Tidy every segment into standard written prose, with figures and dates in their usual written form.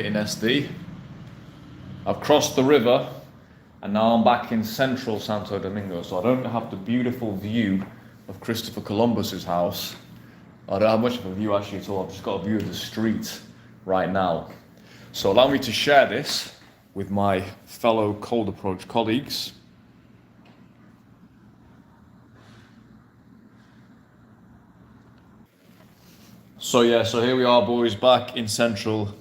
in SD. I've crossed the river and now I'm back in central Santo Domingo, so I don't have the beautiful view of Christopher Columbus's house. I don't have much of a view actually at all. I've just got a view of the street right now. So allow me to share this with my fellow Cold Approach colleagues. So here we are, boys, back in central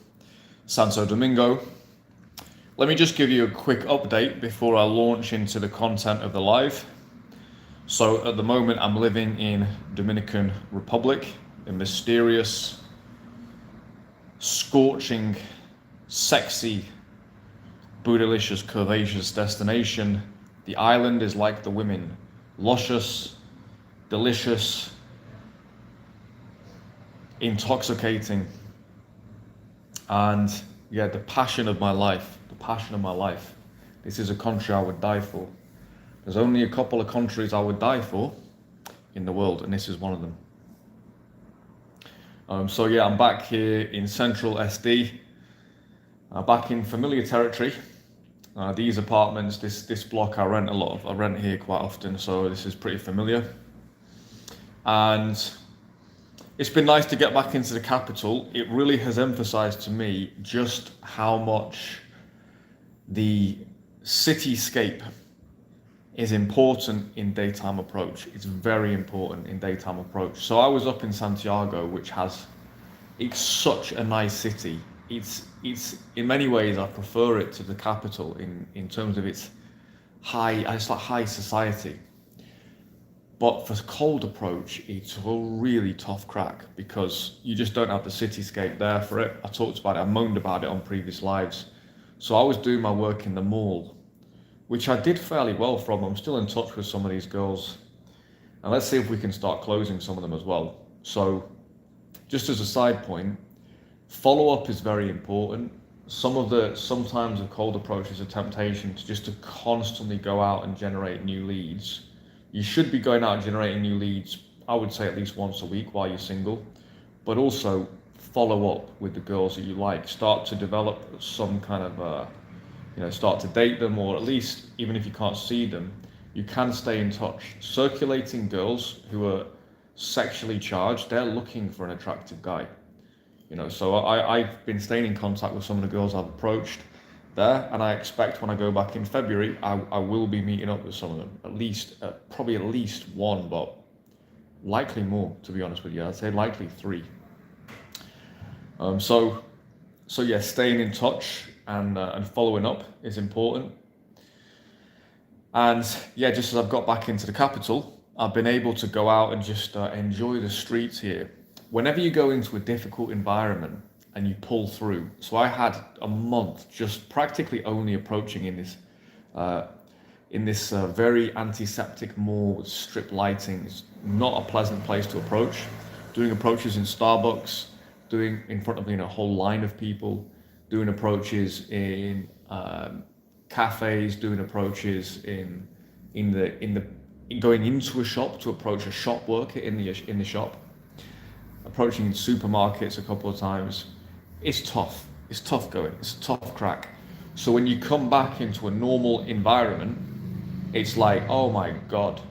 Santo Domingo. Let me just give you a quick update before I launch into the content of the live. So at the moment I'm living in Dominican Republic, a mysterious, scorching, sexy, bootylicious, curvaceous destination. The island is like the women, luscious, delicious, intoxicating, and yeah, the passion of my life. This is a country I would die for. There's only a couple of countries I would die for in the world, and this is one of them. So yeah, I'm back here in central SD, back in familiar territory. These apartments, this block I rent here quite often, so this is pretty familiar. And it's been nice to get back into the capital. It really has emphasized to me just how much the cityscape is important in daytime approach. It's very important in daytime approach. So I was up in Santiago, it's such a nice city. It's in many ways I prefer it to the capital in terms of it's like high society. But for Cold Approach, it's a really tough crack because you just don't have the cityscape there for it. I talked about it, I moaned about it on previous lives. So I was doing my work in the mall, which I did fairly well from. I'm still in touch with some of these girls. And let's see if we can start closing some of them as well. So just as a side point, follow-up is very important. Sometimes a Cold Approach is a temptation to constantly go out and generate new leads. You should be going out and generating new leads, I would say at least once a week while you're single, but also follow up with the girls that you like. Start to develop some kind of, start to date them, or at least, even if you can't see them, you can stay in touch. Circulating girls who are sexually charged, they're looking for an attractive guy. So I've been staying in contact with some of the girls I've approached there, and I expect when I go back in February, I will be meeting up with some of them, probably at least one, but likely more, to be honest with you. I'd say likely three. So yeah, staying in touch and following up is important. And yeah, just as I've got back into the capital, I've been able to go out and just enjoy the streets here. Whenever you go into a difficult environment and you pull through. So I had a month just practically only approaching in this very antiseptic mall with strip lighting. It's not a pleasant place to approach. Doing approaches in Starbucks, doing in front of a whole line of people, doing approaches in cafes, doing approaches in going into a shop to approach a shop worker in the shop, approaching supermarkets a couple of times. It's tough. It's tough going. It's a tough crack. So when you come back into a normal environment, it's like, oh my God.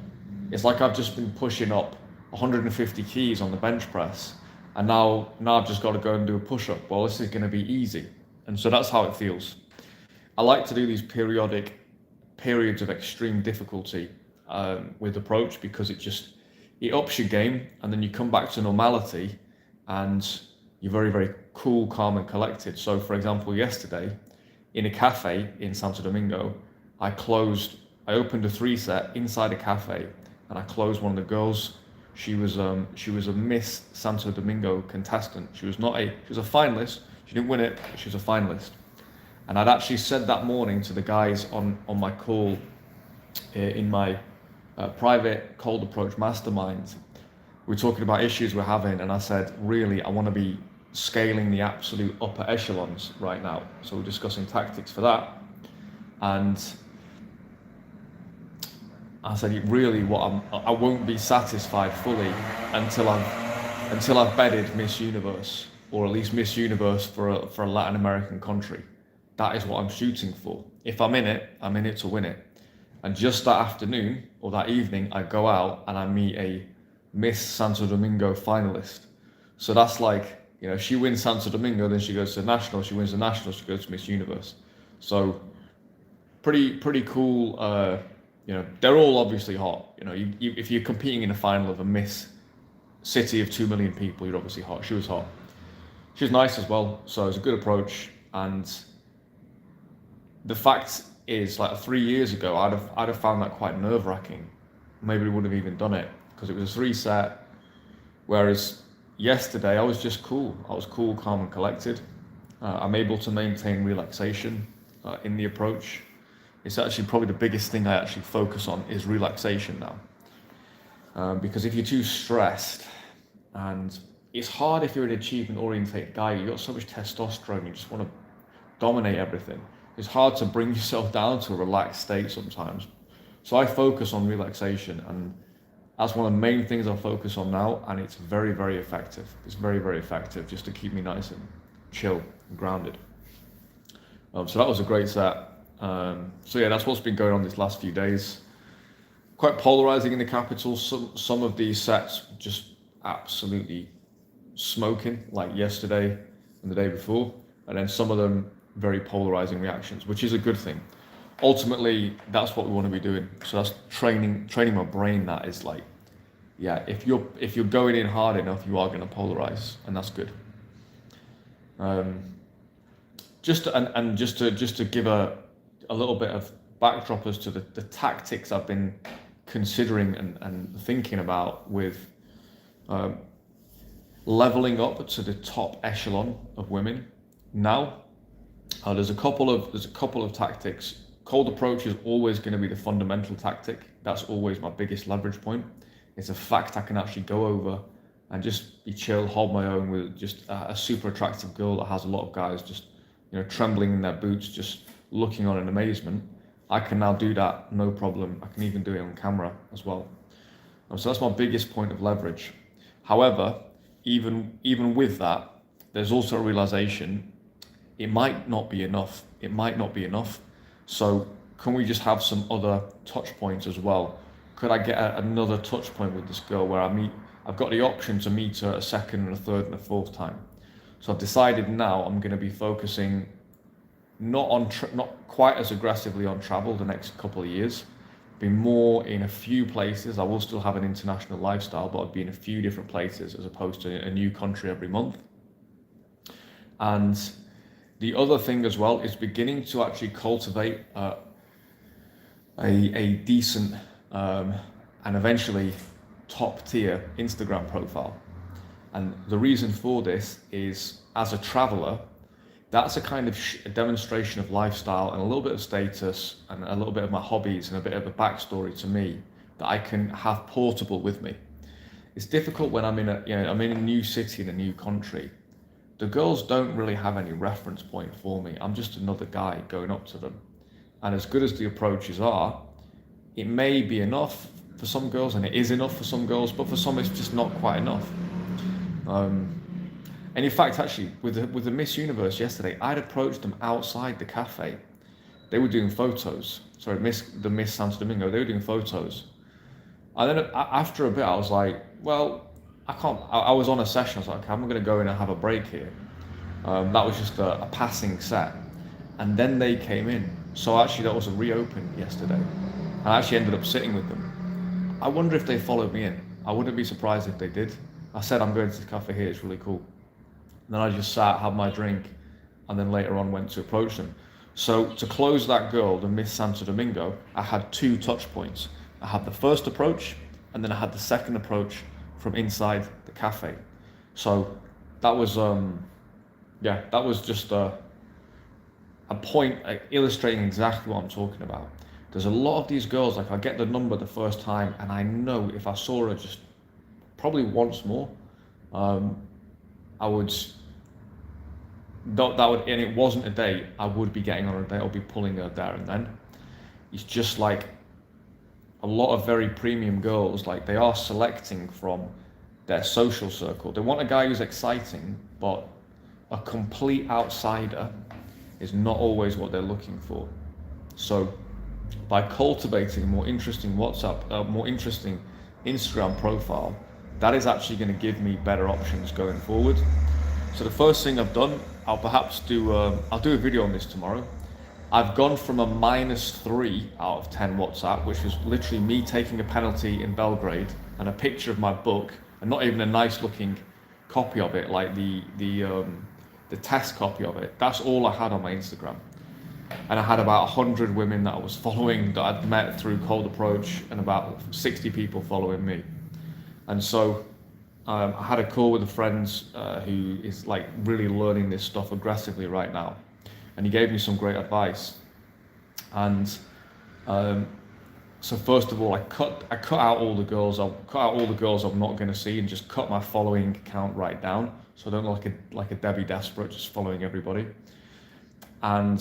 It's like I've just been pushing up 150 keys on the bench press, and now I've just got to go and do a push-up. Well, this is going to be easy. And so that's how it feels. I like to do these periodic periods of extreme difficulty with approach, because it ups your game, and then you come back to normality and you're very, very cool, calm and collected. So for example, yesterday in a cafe in Santo Domingo, I opened a 3-set inside a cafe, and I closed one of the girls. She was a Miss Santo Domingo contestant. She was a finalist. She didn't win it, but she was a finalist. And I'd actually said that morning to the guys on my call in my private Cold Approach mastermind. We're talking about issues we're having, and I said, really, I want to be scaling the absolute upper echelons right now. So we're discussing tactics for that. And I said, really, I won't be satisfied fully until I've bedded Miss Universe or at least Miss Universe for a Latin American country. That is what I'm shooting for. If I'm in it to win it. And just that afternoon or that evening, I go out and I meet a Miss Santo Domingo finalist. So that's like, she wins Santo Domingo, then she goes to the national. She wins the national, she goes to Miss Universe. So pretty cool. They're all obviously hot. If you're competing in a final of a Miss city of 2 million people, you're obviously hot. She was hot. She was nice as well. So it was a good approach. And the fact is, like 3 years ago, I'd have found that quite nerve-wracking. Maybe we wouldn't have even done it because it was a 3-set. Whereas yesterday, I was just cool. I was cool, calm, and collected. I'm able to maintain relaxation in the approach. It's actually probably the biggest thing I actually focus on is relaxation now. Because if you're too stressed, and it's hard if you're an achievement-oriented guy, you've got so much testosterone, you just want to dominate everything. It's hard to bring yourself down to a relaxed state sometimes. So I focus on relaxation, and that's one of the main things I focus on now, and it's very, very effective. It's very, very effective just to keep me nice and chill and grounded. So that was a great set. So yeah, that's what's been going on these last few days. Quite polarizing in the capital. Some of these sets just absolutely smoking, like yesterday and the day before, and then some of them very polarizing reactions, which is a good thing. Ultimately, that's what we want to be doing. So that's training my brain. That is like, yeah, if you're going in hard enough, you are going to polarize, and that's good. Just to give a little bit of backdrop as to the tactics I've been considering and thinking about with leveling up to the top echelon of women now. There's a couple of tactics. Cold approach is always going to be the fundamental tactic. That's always my biggest leverage point. It's a fact I can actually go over and just be chill, hold my own with just a super attractive girl that has a lot of guys just trembling in their boots, just looking on in amazement. I can now do that, no problem. I can even do it on camera as well. So that's my biggest point of leverage. However, even with that, there's also a realization it might not be enough. It might not be enough. So can we just have some other touch points as well? Could I get another touch point with this girl where I've got the option to meet her a second and a third and a fourth time. So I've decided now I'm going to be focusing not quite as aggressively on travel the next couple of years, be more in a few places. I will still have an international lifestyle, but I'll be in a few different places as opposed to a new country every month. And the other thing as well is beginning to actually cultivate a decent and eventually top tier Instagram profile. And the reason for this is, as a traveler, that's a kind of a demonstration of lifestyle and a little bit of status and a little bit of my hobbies and a bit of a backstory to me that I can have portable with me. It's difficult when I'm in a new city in a new country. The girls don't really have any reference point for me. I'm just another guy going up to them. And as good as the approaches are, it may be enough for some girls, and it is enough for some girls, but for some it's just not quite enough. And in fact, actually, with the Miss Universe yesterday, I'd approached them outside the cafe. They were doing photos. Sorry, the Miss Santo Domingo, they were doing photos. And then after a bit, I was like, well, I can't. I was on a session. I was like, okay, I'm going to go in and have a break here. That was just a passing set. And then they came in. So actually, that was a reopen yesterday. And I actually ended up sitting with them. I wonder if they followed me in. I wouldn't be surprised if they did. I said, I'm going to the cafe here. It's really cool. And then I just sat, had my drink, and then later on went to approach them. So to close that girl, the Miss Santo Domingo, I had 2 touch points. I had the first approach, and then I had the second approach from inside the cafe. So that was that was just a point illustrating exactly what I'm talking about. There's a lot of these girls, like I get the number the first time, and I know if I saw her just probably once more, I would, and it wasn't a date, I would be getting on a date, I'll be pulling her there and then. It's just like a lot of very premium girls, like they are selecting from their social circle. They want a guy who's exciting, but a complete outsider is not always what they're looking for. So by cultivating a more interesting more interesting Instagram profile, that is actually going to give me better options going forward. So the first thing I've done, I'll do a video on this tomorrow. I've gone from a -3 out of 10 WhatsApp, which was literally me taking a penalty in Belgrade and a picture of my book, and not even a nice looking copy of it, like the test copy of it. That's all I had on my Instagram. And I had about 100 women that I was following that I'd met through Cold Approach, and about 60 people following me. And so I had a call with a friend who is like really learning this stuff aggressively right now, and he gave me some great advice. And so first of all, I cut out all the girls. I'll cut out all the girls I'm not going to see, and just cut my following count right down, so I don't look like a Debbie Desperate just following everybody. And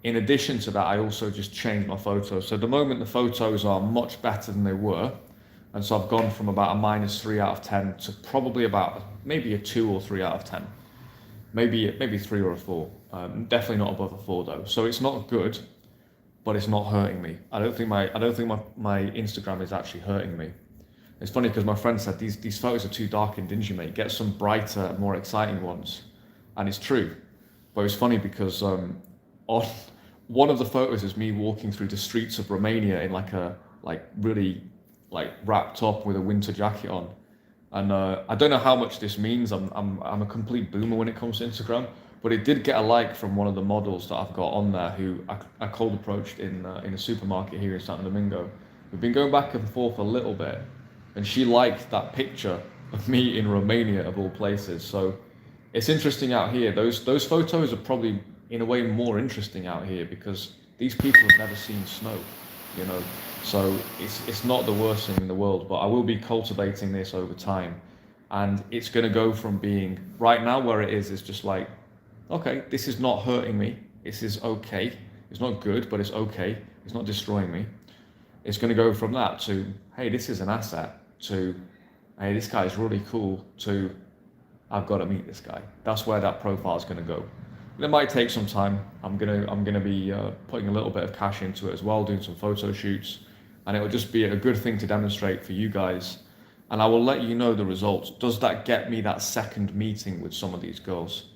in addition to that, I also just changed my photos. So at the moment, the photos are much better than they were. And so I've gone from about a -3 out of 10 to probably about maybe a 2 or 3 out of 10. Maybe 3 or a 4. Definitely not above a 4 though. So it's not good, but it's not hurting me. I don't think my Instagram is actually hurting me. It's funny because my friend said these photos are too dark and dingy, mate. Get some brighter, more exciting ones. And it's true. But it's funny because on one of the photos is me walking through the streets of Romania in really wrapped up with a winter jacket on. And I don't know how much this means. I'm a complete boomer when it comes to Instagram, but it did get a like from one of the models that I've got on there, who I cold approached in a supermarket here in Santo Domingo. We've been going back and forth a little bit, and she liked that picture of me in Romania of all places. So it's interesting out here. Those photos are probably in a way more interesting out here because these people have never seen snow, you know. So it's not the worst thing in the world, but I will be cultivating this over time, and it's going to go from being right now where it is just like, okay, this is not hurting me, this is okay, it's not good, but it's okay, it's not destroying me. It's going to go from that to, hey, this is an asset, to, hey, this guy is really cool, to, I've got to meet this guy. That's where that profile is going to go. And it might take some time. I'm gonna be putting a little bit of cash into it as well, doing some photo shoots, and it will just be a good thing to demonstrate for you guys. And I will let you know the results. Does that get me that second meeting with some of these girls?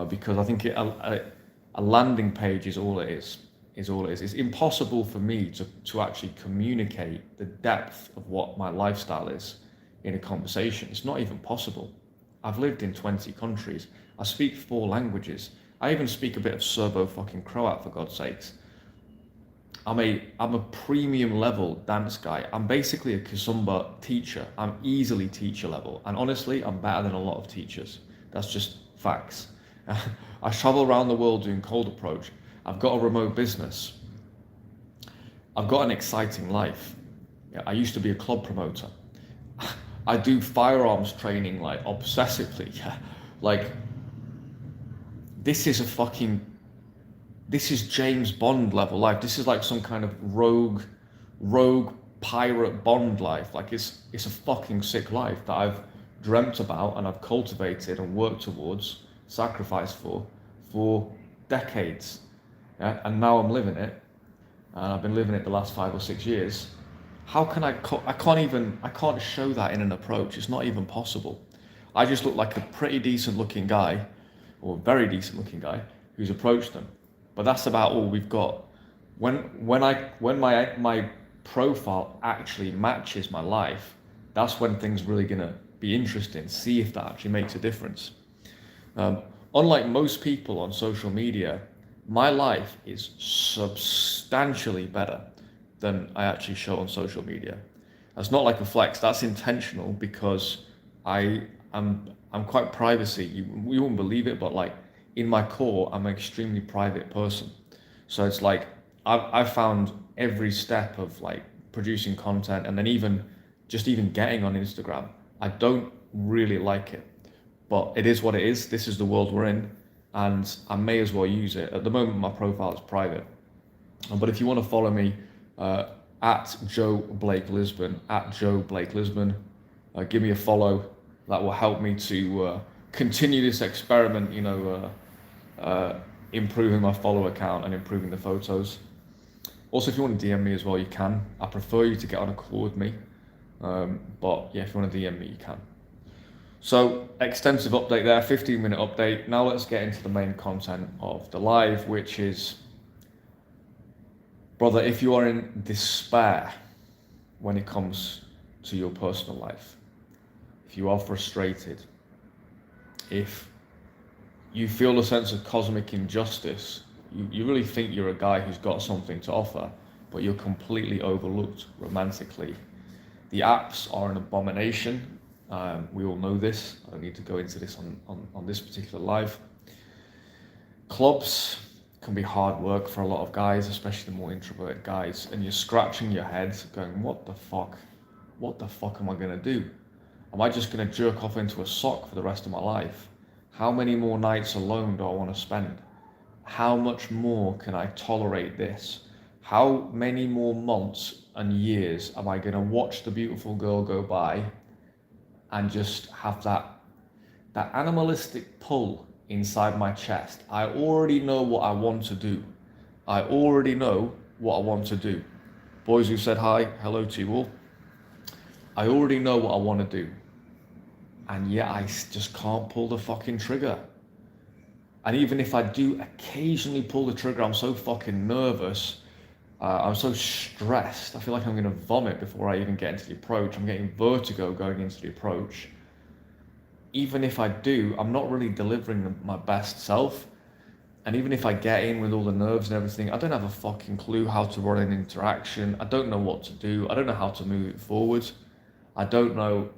Because I think a landing page is all it is. It's impossible for me to actually communicate the depth of what my lifestyle is in a conversation. It's not even possible. I've lived in 20 countries. I speak 4 languages. I even speak a bit of Serbo-Croat, for God's sakes. I'm a premium level dance guy. I'm basically a Kizomba teacher. I'm easily teacher level. And honestly, I'm better than a lot of teachers. That's just facts. I travel around the world doing cold approach. I've got a remote business. I've got an exciting life. I used to be a club promoter. I do firearms training like obsessively. Like, this is James Bond level life. This is like some kind of rogue pirate Bond life. Like, it's a fucking sick life that I've dreamt about and I've cultivated and worked towards, sacrificed for decades. Yeah? And now I'm living it. And I've been living it the last 5 or 6 years. How can I can't show that in an approach. It's not even possible. I just look like a pretty decent looking guy, or a very decent looking guy, who's approached them. But that's about all we've got. When my profile actually matches my life, that's when things really gonna be interesting. See if that actually makes a difference. Unlike most people on social media, my life is substantially better than I actually show on social media. That's not like a flex. That's intentional because I'm quite privacy. You won't believe it, but like in my core, I'm an extremely private person. So it's like I've found every step of like producing content, and then even getting on Instagram. I don't really like it, but it is what it is. This is the world we're in, and I may as well use it. At the moment, my profile is private. But if you want to follow me, at Joe Blake Lisbon, give me a follow. That will help me to continue this experiment, improving my follower count and improving the photos. Also, if you want to DM me as well, you can. I prefer you to get on a call with me. But yeah, if you want to DM me, you can. So, extensive update there, 15-minute update. Now let's get into the main content of the live, which is, brother, if you are in despair when it comes to your personal life, if you are frustrated, if you feel a sense of cosmic injustice, you really think you're a guy who's got something to offer, but you're completely overlooked romantically. The apps are an abomination. We all know this. I don't need to go into this on this particular live. Clubs can be hard work for a lot of guys, especially the more introverted guys, and you're scratching your head going, what the fuck am I going to do? Am I just going to jerk off into a sock for the rest of my life? How many more nights alone do I want to spend? How much more can I tolerate this? How many more months and years am I going to watch the beautiful girl go by and just have that animalistic pull inside my chest? I already know what I want to do. I already know what I want to do. Boys who said hi, hello to you all. I already know what I want to do. And yet I just can't pull the fucking trigger. And even if I do occasionally pull the trigger, I'm so fucking nervous. I'm so stressed. I feel like I'm going to vomit before I even get into the approach. I'm getting vertigo going into the approach. Even if I do, I'm not really delivering my best self. And even if I get in with all the nerves and everything, I don't have a fucking clue how to run an interaction. I don't know what to do. I don't know how to move it forward. I don't know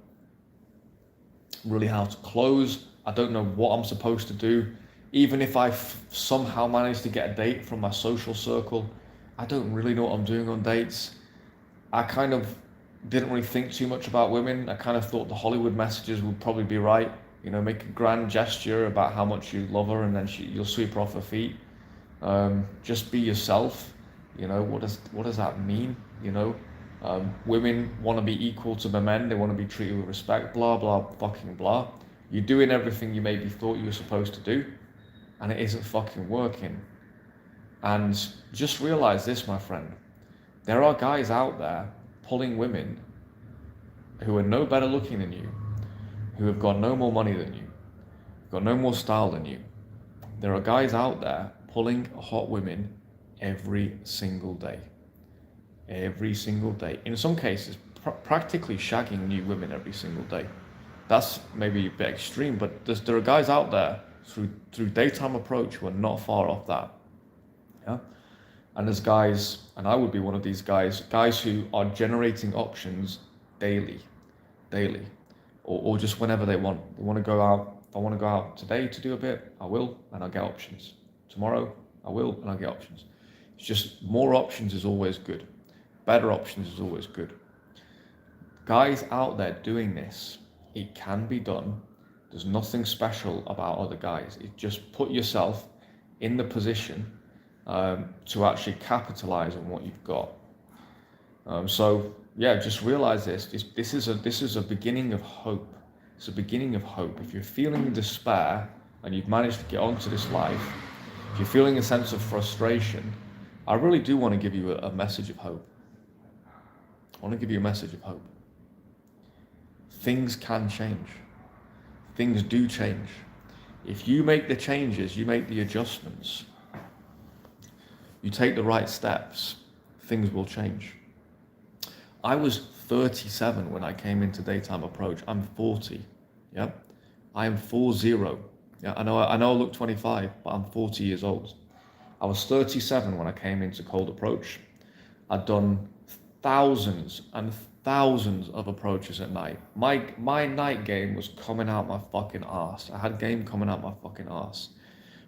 really how to close. I don't know what I'm supposed to do. Even if I somehow manage to get a date from my social circle, I don't really know what I'm doing on dates. I kind of didn't really think too much about women. I kind of thought the Hollywood messages would probably be right. Make a grand gesture about how much you love her and then you'll sweep her off her feet. Just be yourself. What does that mean? Women want to be equal to the men. They want to be treated with respect, blah, blah, fucking blah. You're doing everything you maybe thought you were supposed to do, and it isn't fucking working. And just realize this, my friend. There are guys out there pulling women who are no better looking than you, who have got no more money than you, got no more style than you. There are guys out there pulling hot women every single day. Every single day. In some cases, practically shagging new women every single day. That's maybe a bit extreme, but there are guys out there through daytime approach who are not far off that. Yeah. And there's guys, and I would be one of these guys who are generating options daily, or just whenever they want. They want to go out. If I want to go out today to do a bit, I will, and I'll get options. Tomorrow, I will, and I'll get options. It's just more options is always good. Better options is always good. Guys out there doing this, it can be done. There's nothing special about other guys. It just put yourself in the position to actually capitalize on what you've got. So yeah, just realize this. This is a beginning of hope. It's a beginning of hope. If you're feeling despair and you've managed to get onto this life, if you're feeling a sense of frustration, I really do want to give you a message of hope. I want to give you a message of hope. Things can change. Things do change. If you make the changes, you make the adjustments, you take the right steps, things will change. I was 37 when I came into daytime approach. I'm 40. Yeah, I am 40. Yeah, I know I look 25, but I'm 40 years old. I was 37 when I came into cold approach. I'd done thousands and thousands of approaches at night. My night game was coming out my fucking arse. I had game coming out my fucking arse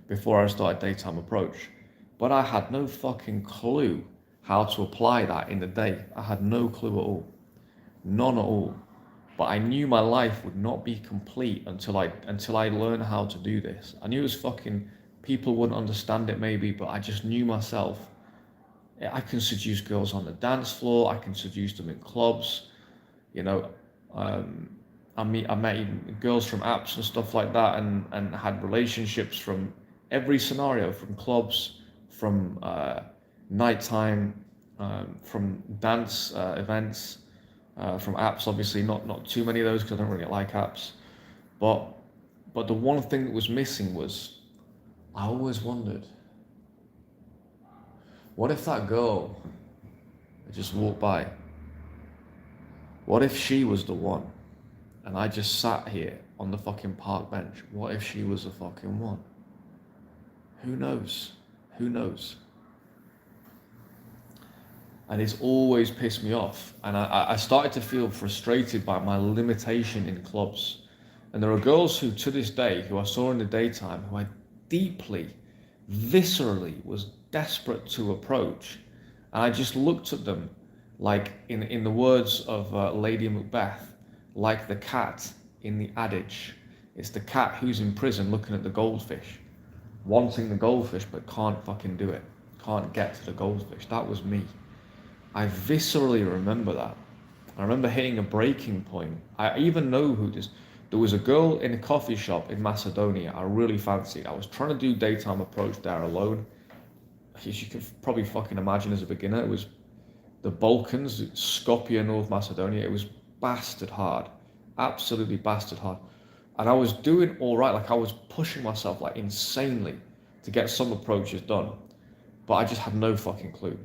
before I started daytime approach. But I had no fucking clue how to apply that in the day. I had no clue at all. None at all. But I knew my life would not be complete until I learned how to do this. I knew it was fucking, people wouldn't understand it maybe, but I just knew myself. I can seduce girls on the dance floor. I can seduce them in clubs. I met even girls from apps and stuff like that, and had relationships from every scenario, from clubs, from nighttime, from dance events, from apps. Obviously, not too many of those because I don't really like apps. But the one thing that was missing was I always wondered, what if that girl that just walked by? What if she was the one? And I just sat here on the fucking park bench. What if she was the fucking one? Who knows? Who knows? And it's always pissed me off. And I started to feel frustrated by my limitation in clubs. And there are girls who, to this day, who I saw in the daytime, who I deeply, viscerally was desperate to approach. And I just looked at them like, in the words of Lady Macbeth, like the cat in the adage. It's the cat who's in prison looking at the goldfish, wanting the goldfish but can't fucking do it, can't get to the goldfish. That was me. I viscerally remember that. I remember hitting a breaking point. I even know who this. There was a girl in a coffee shop in Macedonia I really fancied. I was trying to do daytime approach there alone. As you can probably fucking imagine as a beginner, it was the Balkans, Skopje, North Macedonia. It was bastard hard, absolutely bastard hard. And I was doing all right, like I was pushing myself like insanely to get some approaches done, but I just had no fucking clue.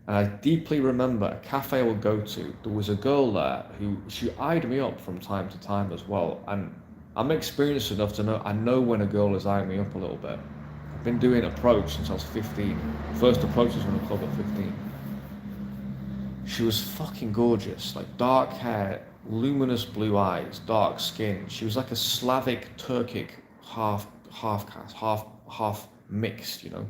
And I deeply remember a cafe I would go to, there was a girl there who, she eyed me up from time to time as well. And I'm experienced enough to know, I know when a girl is eyeing me up a little bit. I've been doing approach since I was 15. First approach was from the club at 15. She was fucking gorgeous, like dark hair, luminous blue eyes, dark skin. She was like a Slavic, Turkic, half caste, half mixed, you know.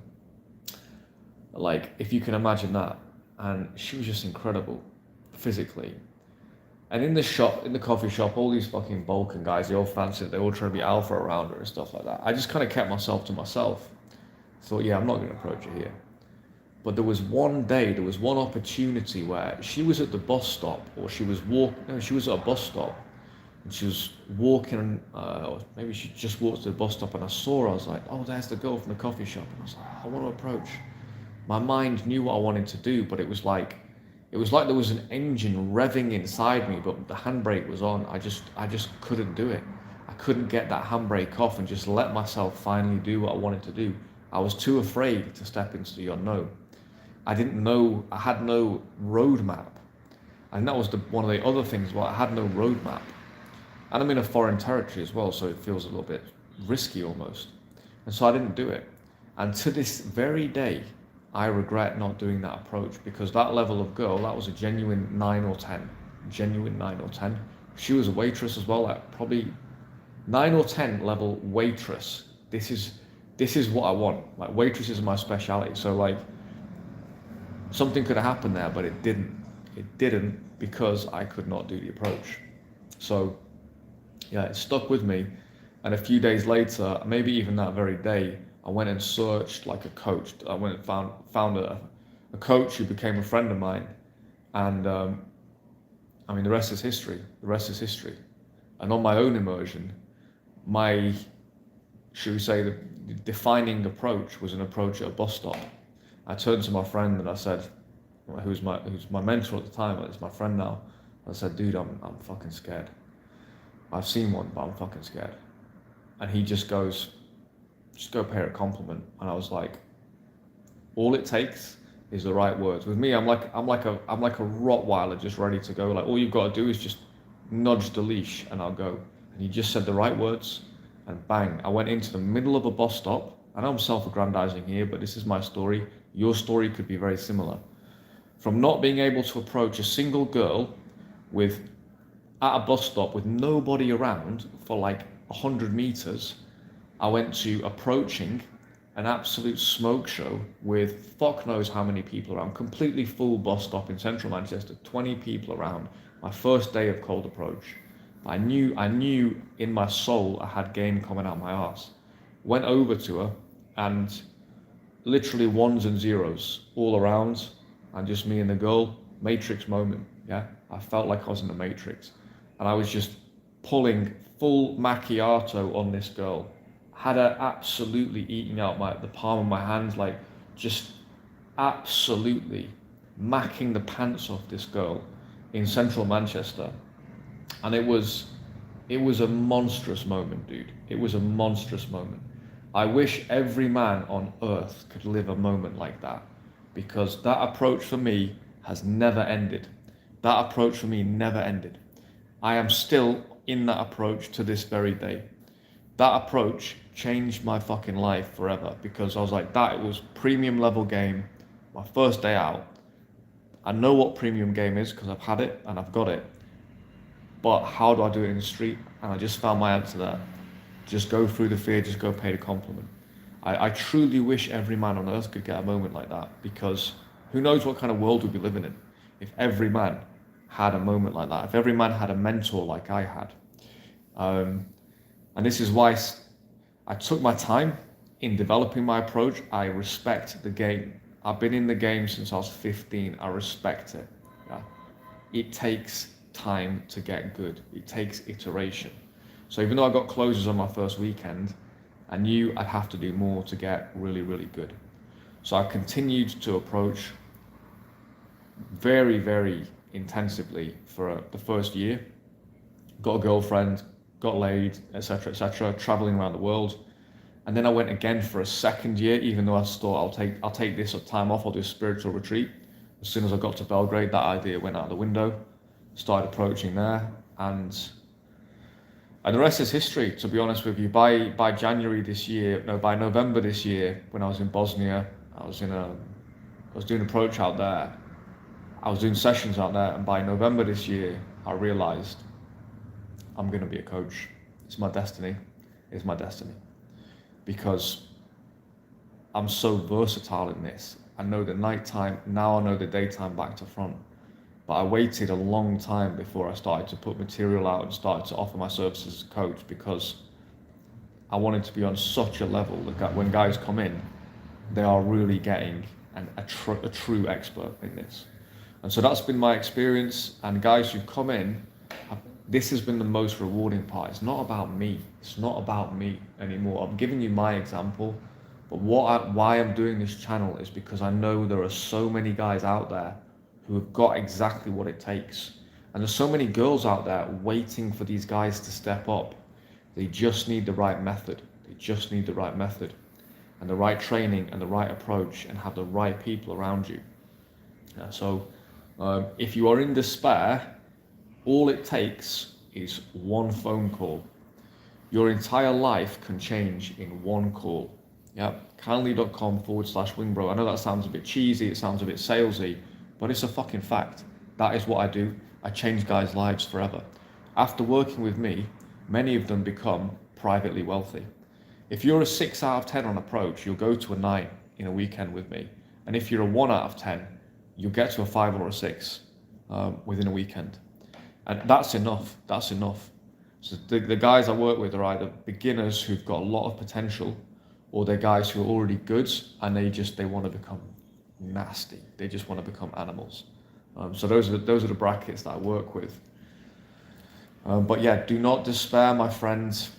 Like, if you can imagine that. And she was just incredible, physically. And in the shop, in the coffee shop, all these fucking Balkan guys, they all fancy it, they all trying to be alpha around her and stuff like that. I just kind of kept myself to myself. Thought, yeah, I'm not going to approach her here. But there was one day, there was one opportunity where she was at the bus stop, or she was she was at a bus stop, and she was walking, or maybe she just walked to the bus stop, and I saw her, I was like, oh, there's the girl from the coffee shop, and I was like, I want to approach. My mind knew what I wanted to do, but it was like there was an engine revving inside me, but the handbrake was on. I just couldn't do it. I couldn't get that handbrake off and just let myself finally do what I wanted to do. I was too afraid to step into the unknown. I didn't know, I had no roadmap. And that was one of the other things, well, I had no roadmap. And I'm in a foreign territory as well, so it feels a little bit risky almost. And so I didn't do it. And to this very day, I regret not doing that approach, because that level of girl, that was a genuine 9 or 10. Genuine 9 or 10. She was a waitress as well, like probably 9 or 10 level waitress. This is what I want. Like, waitresses are my speciality. So like, something could have happened there, but it didn't. It didn't, because I could not do the approach. So yeah, it stuck with me. And a few days later, maybe even that very day, I went and searched like a coach. I went and found a coach who became a friend of mine. And I mean, the rest is history. The rest is history. And on my own immersion, should we say, the defining approach was an approach at a bus stop. I turned to my friend and I said, who's my mentor at the time, it's my friend now. I said, dude, I'm fucking scared. I've seen one, but I'm fucking scared. And he just goes, just go pay her a compliment. And I was like, all it takes is the right words. With me, I'm like a Rottweiler just ready to go. Like, all you've got to do is just nudge the leash and I'll go. And he just said the right words, and bang, I went into the middle of a bus stop. I know I'm self-aggrandizing here, but this is my story. Your story could be very similar. From not being able to approach a single girl at a bus stop with nobody around for like 100 meters, I went to approaching an absolute smoke show with fuck knows how many people around, completely full bus stop in central Manchester, 20 people around, my first day of cold approach. I knew in my soul I had game coming out my arse. Went over to her, and literally ones and zeros all around, and just me and the girl. Matrix moment, yeah? I felt like I was in the Matrix. And I was just pulling full macchiato on this girl. Had her absolutely eating out the palm of my hand, like just absolutely macking the pants off this girl in central Manchester. And it was a monstrous moment, dude. It was a monstrous moment. I wish every man on earth could live a moment like that, because that approach for me has never ended. That approach for me never ended. I am still in that approach to this very day. That approach changed my fucking life forever, because I was like, that it was premium level game, my first day out. I know what premium game is because I've had it and I've got it. But how do I do it in the street? And I just found my answer there. Just go through the fear, just go pay the compliment. I truly wish every man on earth could get a moment like that, because who knows what kind of world we'd be living in if every man had a moment like that, if every man had a mentor like I had. And this is why I took my time in developing my approach. I respect the game. I've been in the game since I was 15. I respect it. Yeah. It takes time to get good. It takes iteration. So even though I got closes on my first weekend, I knew I'd have to do more to get really, really good. So I continued to approach very, very intensively for the first year. Got a girlfriend, got laid, etc., traveling around the world. And then I went again for a second year, even though I thought I'll take this time off, I'll do a spiritual retreat. As soon as I got to Belgrade, that idea went out the window. Started approaching there, and the rest is history, to be honest with you. By November this year, when I was in Bosnia, I was doing approach out there. I was doing sessions out there, and by November this year, I realized I'm going to be a coach. It's my destiny. It's my destiny. Because I'm so versatile in this. I know the nighttime, now I know the daytime back to front. But I waited a long time before I started to put material out and started to offer my services as a coach, because I wanted to be on such a level that when guys come in, they are really getting a true expert in this. And so that's been my experience. And guys who come in, this has been the most rewarding part. It's not about me. It's not about me anymore. I'm giving you my example, but why I'm doing this channel is because I know there are so many guys out there who have got exactly what it takes. And there's so many girls out there waiting for these guys to step up. They just need the right method. They just need the right method and the right training and the right approach, and have the right people around you. So if you are in despair, all it takes is one phone call. Your entire life can change in one call. Calendly.com/wingbro. I know that sounds a bit cheesy, it sounds a bit salesy, but it's a fucking fact. That is what I do. I change guys' lives forever. After working with me, many of them become privately wealthy. If you're a 6 out of 10 on approach, you'll go to a 9 in a weekend with me. And if you're a 1 out of 10, you'll get to a 5 or a 6 within a weekend. And that's enough. That's enough. So the guys I work with are either beginners who've got a lot of potential, or they're guys who are already good and they want to become nasty. They just want to become animals. So those are the brackets that I work with. But yeah, do not despair, my friends.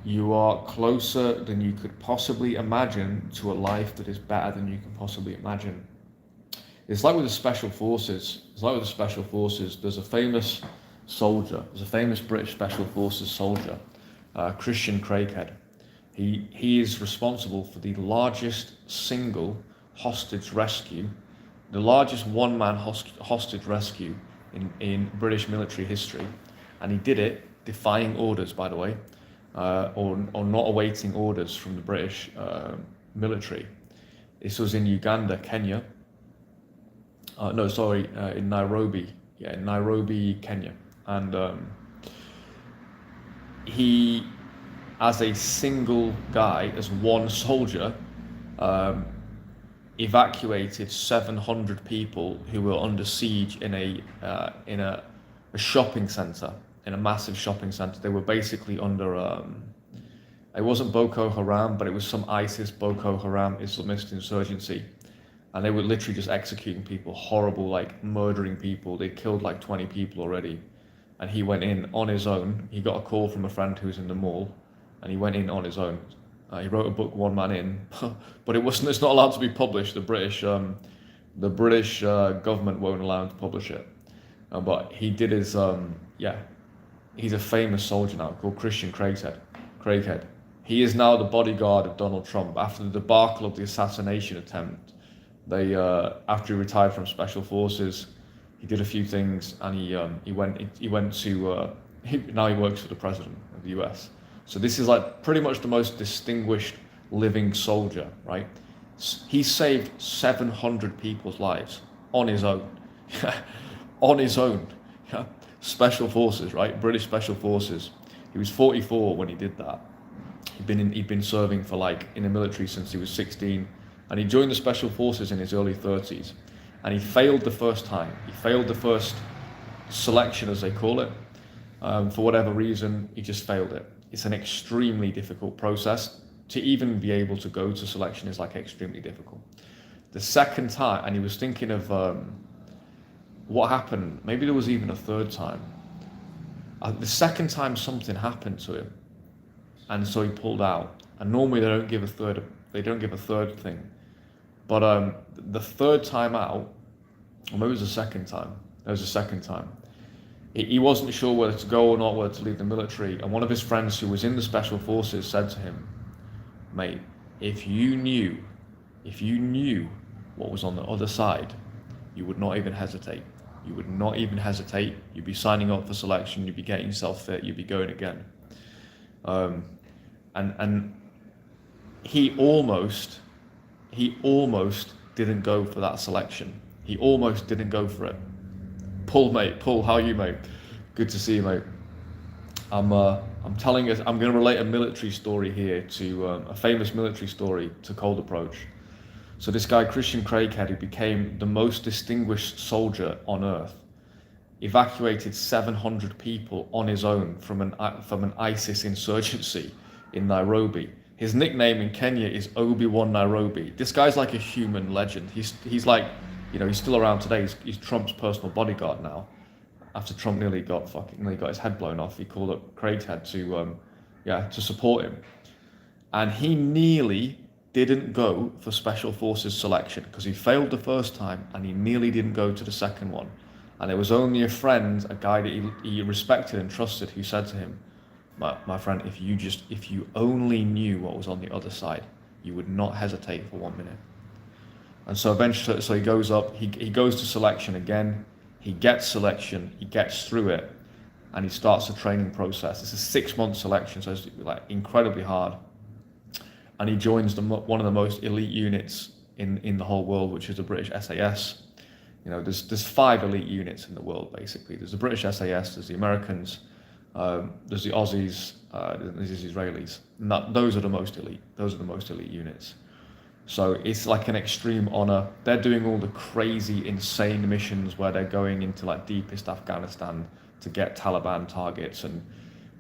You are closer than you could possibly imagine to a life that is better than you can possibly imagine. It's like with the special forces. There's a famous soldier. There's a famous British special forces soldier, Christian Craighead. He is responsible for the largest single hostage rescue, the largest one-man hostage rescue in British military history, and he did it defying orders, by the way, or not awaiting orders from the British military. This was in Uganda, Kenya. In Nairobi. Yeah, in Nairobi, Kenya. And he, as a single guy, as one soldier, evacuated 700 people who were under siege in a shopping center, in a massive shopping center. They were basically under it wasn't Boko Haram, but it was some ISIS Boko Haram Islamist insurgency, and they were literally just executing people, horrible, like murdering people. They killed like 20 people already, and he went in on his own. He got a call from a friend who was in the mall, and he went in on his own. He wrote a book, One Man In, but it's not allowed to be published. The British government won't allow him to publish it. But he did his, he's a famous soldier now called Christian Craighead. He is now the bodyguard of Donald Trump. After the debacle of the assassination attempt, after he retired from Special Forces, he did a few things, and now he works for the president of the US. So this is like pretty much the most distinguished living soldier, right? He saved 700 people's lives on his own. On his own. Yeah. Special Forces, right? British Special Forces. He was 44 when he did that. He'd been serving in the military since he was 16, and he joined the Special Forces in his early 30s. And he failed the first time. He failed the first selection, as they call it. For whatever reason, he just failed it. It's an extremely difficult process. To even be able to go to selection is extremely difficult. The second time, and he was thinking of what happened. Maybe there was even a third time. The second time something happened to him, and so he pulled out. And normally they don't give a third thing. But the third time out, or maybe it was the second time. It was the second time. He wasn't sure whether to go or not, whether to leave the military. And one of his friends who was in the Special Forces said to him, "Mate, if you knew what was on the other side, you would not even hesitate. You would not even hesitate. You'd be signing up for selection. You'd be getting yourself fit. You'd be going again." And he almost didn't go for that selection. He almost didn't go for it. Paul, how are you, mate? Good to see you, mate. I'm going to relate a military story here to a famous military story to Cold Approach. So this guy, Christian Craighead, who became the most distinguished soldier on earth, evacuated 700 people on his own from an ISIS insurgency in Nairobi. His nickname in Kenya is Obi-Wan Nairobi. This guy's like a human legend. He's like, he's still around today. He's Trump's personal bodyguard now. After Trump nearly got his head blown off, he called up Craighead to support him. And he nearly didn't go for Special Forces selection because he failed the first time, and he nearly didn't go to the second one. And there was only a friend, a guy that he respected and trusted, who said to him, my friend, if you only knew what was on the other side, you would not hesitate for 1 minute. And so eventually, he goes up, he goes to selection again, he gets selection, he gets through it, and he starts the training process. It's a 6-month selection, so it's incredibly hard. And he joins one of the most elite units in the whole world, which is the British SAS. There's 5 elite units in the world, basically. There's the British SAS, there's the Americans, there's the Aussies, there's the Israelis. Those are the most elite. Those are the most elite units. So it's like an extreme honor. They're doing all the crazy, insane missions where they're going into deepest Afghanistan to get Taliban targets and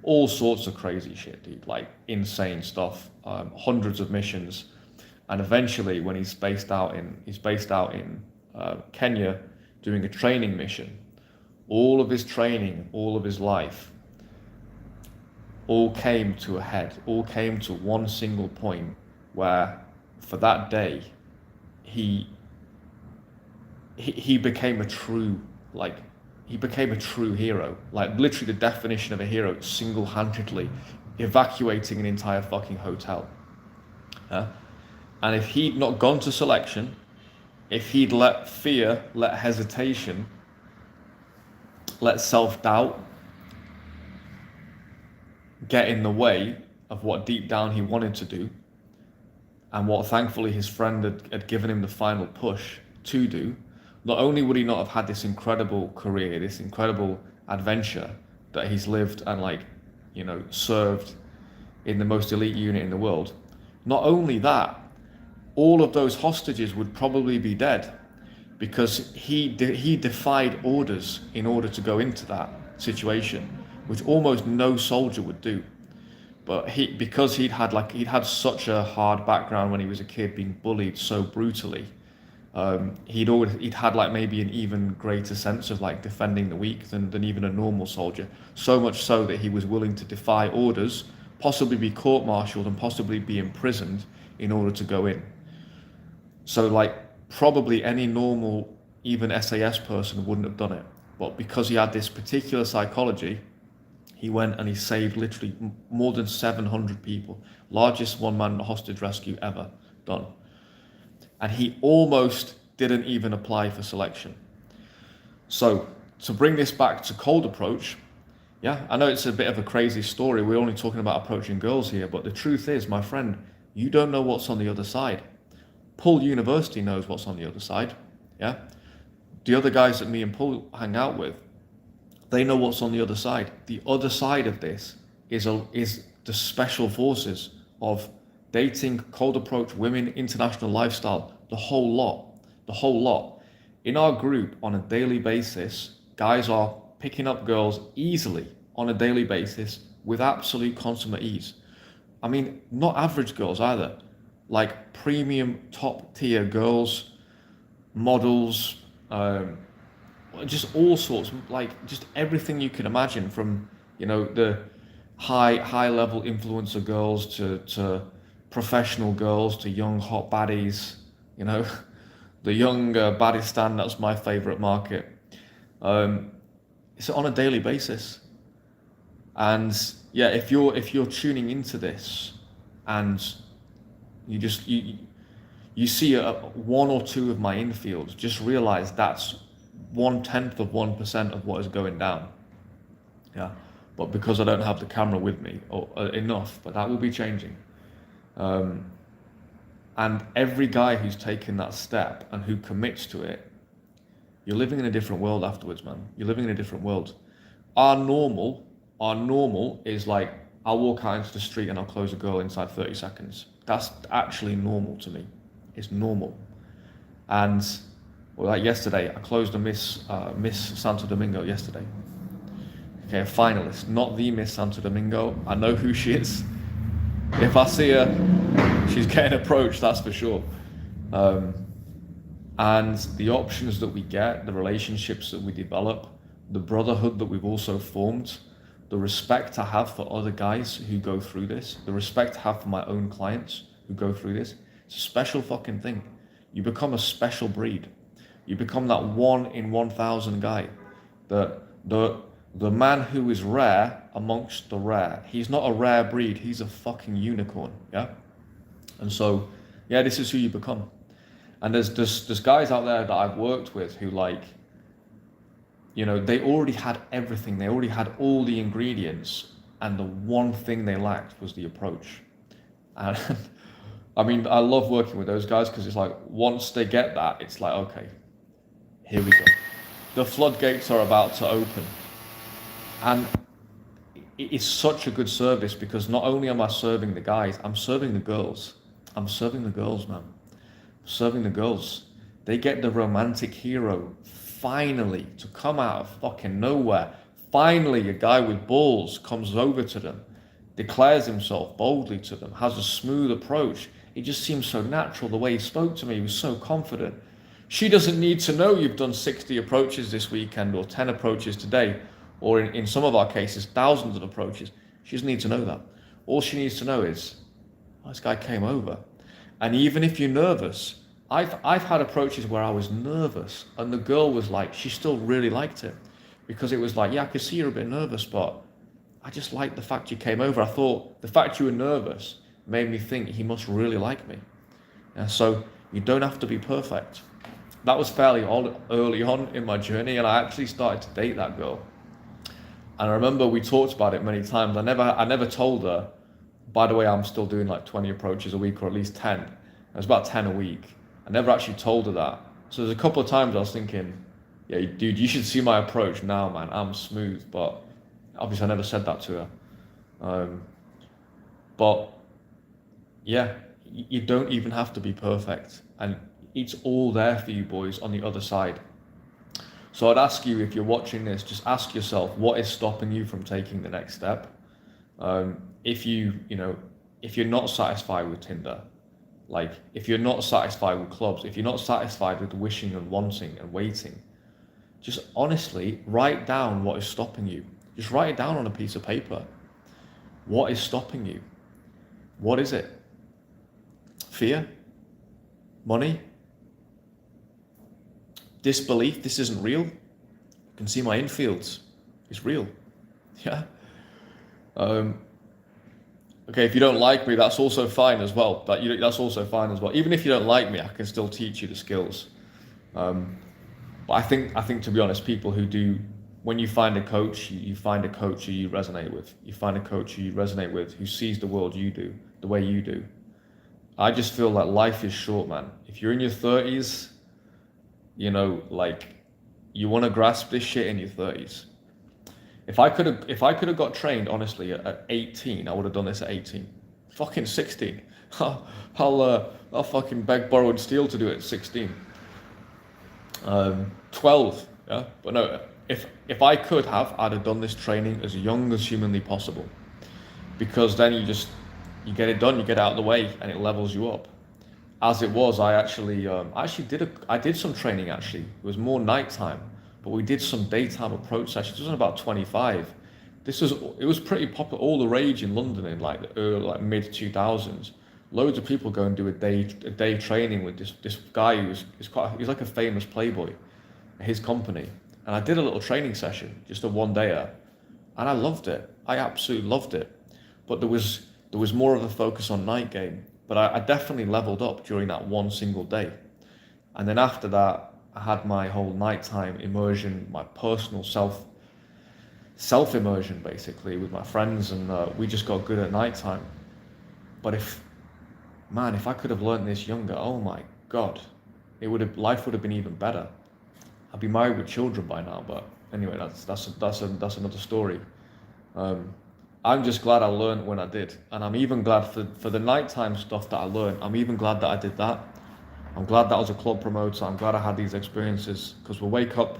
all sorts of crazy shit, dude. Insane stuff. Hundreds of missions, and eventually, when he's based out in Kenya, doing a training mission, all of his training, all of his life, all came to a head. All came to one single point where, for that day, he became a true hero. Literally the definition of a hero, single-handedly evacuating an entire fucking hotel. And if he'd not gone to selection, if he'd let fear, let hesitation, let self-doubt get in the way of what deep down he wanted to do, and what thankfully his friend had given him the final push to do, not only would he not have had this incredible career, this incredible adventure that he's lived and served in the most elite unit in the world, not only that, all of those hostages would probably be dead, because he defied orders in order to go into that situation, which almost no soldier would do. But because he'd had such a hard background when he was a kid, being bullied so brutally, He'd had like maybe an even greater sense of like defending the weak than even a normal soldier. So much so that he was willing to defy orders, possibly be court-martialed and possibly be imprisoned in order to go in. So like probably any normal, even SAS person wouldn't have done it. But because he had this particular psychology, he went and he saved literally more than 700 people. Largest one-man hostage rescue ever done. And he almost didn't even apply for selection. So to bring this back to cold approach, yeah, I know it's a bit of a crazy story. We're only talking about approaching girls here, but the truth is, my friend, you don't know what's on the other side. Paul University knows what's on the other side. Yeah, the other guys that me and Paul hang out with, they know what's on the other side. The other side of this is the special forces of dating, cold approach, women, international lifestyle, the whole lot. In our group on a daily basis, guys are picking up girls easily on a daily basis with absolute consummate ease. I mean, not average girls either, like premium top tier girls, models, just all sorts, like just everything you can imagine, from, you know, the high level influencer girls to professional girls to young hot baddies, you know, the young Baddistan, that's my favorite market. It's on a daily basis. And yeah, if you're tuning into this and you see one or two of my infields, just realize that's 1/10% of what is going down. Yeah, but because I don't have the camera with me or enough, but that will be changing. And every guy who's taken that step and who commits to it, you're living in a different world afterwards, man. You're living in a different world. Our normal is like, I'll walk out into the street and I'll close a girl inside 30 seconds. That's actually normal to me. It's normal. And well, like yesterday, I closed a Miss Santo Domingo yesterday. Okay, a finalist, not the Miss Santo Domingo. I know who she is. If I see her, she's getting approached, that's for sure. And the options that we get, the relationships that we develop, the brotherhood that we've also formed, the respect I have for other guys who go through this, the respect I have for my own clients who go through this, it's a special fucking thing. You become a special breed. You become that 1 in 1,000 guy. The man who is rare amongst the rare. He's not a rare breed, he's a fucking unicorn, yeah? And so, yeah, this is who you become. And there's guys out there that I've worked with who, like, you know, they already had everything. They already had all the ingredients, and the one thing they lacked was the approach. And I mean, I love working with those guys because it's like, once they get that, it's like, okay, here we go. The floodgates are about to open. And it's such a good service because not only am I serving the guys, I'm serving the girls. I'm serving the girls, man. I'm serving the girls. They get the romantic hero finally to come out of fucking nowhere. Finally, a guy with balls comes over to them, declares himself boldly to them, has a smooth approach. It just seems so natural the way he spoke to me. He was so confident. She doesn't need to know you've done 60 approaches this weekend or 10 approaches today, or in some of our cases, thousands of approaches. She doesn't need to know that. All she needs to know is, oh, this guy came over. And even if you're nervous, I've had approaches where I was nervous and the girl was like, she still really liked it, because it was like, yeah, I could see you're a bit nervous, but I just liked the fact you came over. I thought the fact you were nervous made me think he must really like me. And so you don't have to be perfect. That was fairly early on in my journey, and I actually started to date that girl. And I remember we talked about it many times. I never told her, by the way, I'm still doing like 20 approaches a week, or at least 10. It was about 10 a week. I never actually told her that. So there's a couple of times I was thinking, yeah, dude, you should see my approach now, man. I'm smooth. But obviously I never said that to her. But yeah, you don't even have to be perfect. And it's all there for you boys on the other side. So I'd ask you, if you're watching this, just ask yourself, what is stopping you from taking the next step? If you're not satisfied with Tinder, Like, if you're not satisfied with clubs, if you're not satisfied with wishing and wanting and waiting, just honestly write down what is stopping you. Just write it down on a piece of paper. What is stopping you? What is it? Fear? Money? Disbelief? This isn't real? You can see my infields. It's real. Yeah. Okay, if you don't like me, that's also fine as well. That's also fine as well. Even if you don't like me, I can still teach you the skills. But I think to be honest, people who do, when you find a coach, you find a coach who you resonate with. You find a coach who you resonate with, who sees the world you do, the way you do. I just feel like life is short, man. If you're in your 30s, you know, like, you want to grasp this shit in your 30s. If I could have got trained, honestly, at 18, I would have done this at 18. Fucking 16. I'll fucking beg, borrow, and steal to do it at 16. 12, yeah. But no, if I could have, I'd have done this training as young as humanly possible, because then you get it done, you get out of the way, and it levels you up. As it was, I did some training actually. It was more nighttime, but we did some daytime approach sessions. It was about 25. It was pretty popular, all the rage in London in like the early, like mid 2000s. Loads of people go and do a day training with this guy he's like a famous playboy, his company. And I did a little training session, just a one-dayer, and I loved it. I absolutely loved it. But there was more of a focus on night game. But I definitely leveled up during that one single day. And then after that, I had my whole nighttime immersion, my personal self-immersion basically with my friends, and we just got good at nighttime. But if I could have learned this younger, oh my God, life would have been even better. I'd be married with children by now, but anyway, that's another story. I'm just glad I learned when I did, and I'm even glad for the nighttime stuff that I learned. I'm even glad that I did that. I'm glad that I was a club promoter. I'm glad I had these experiences, because we'll wake up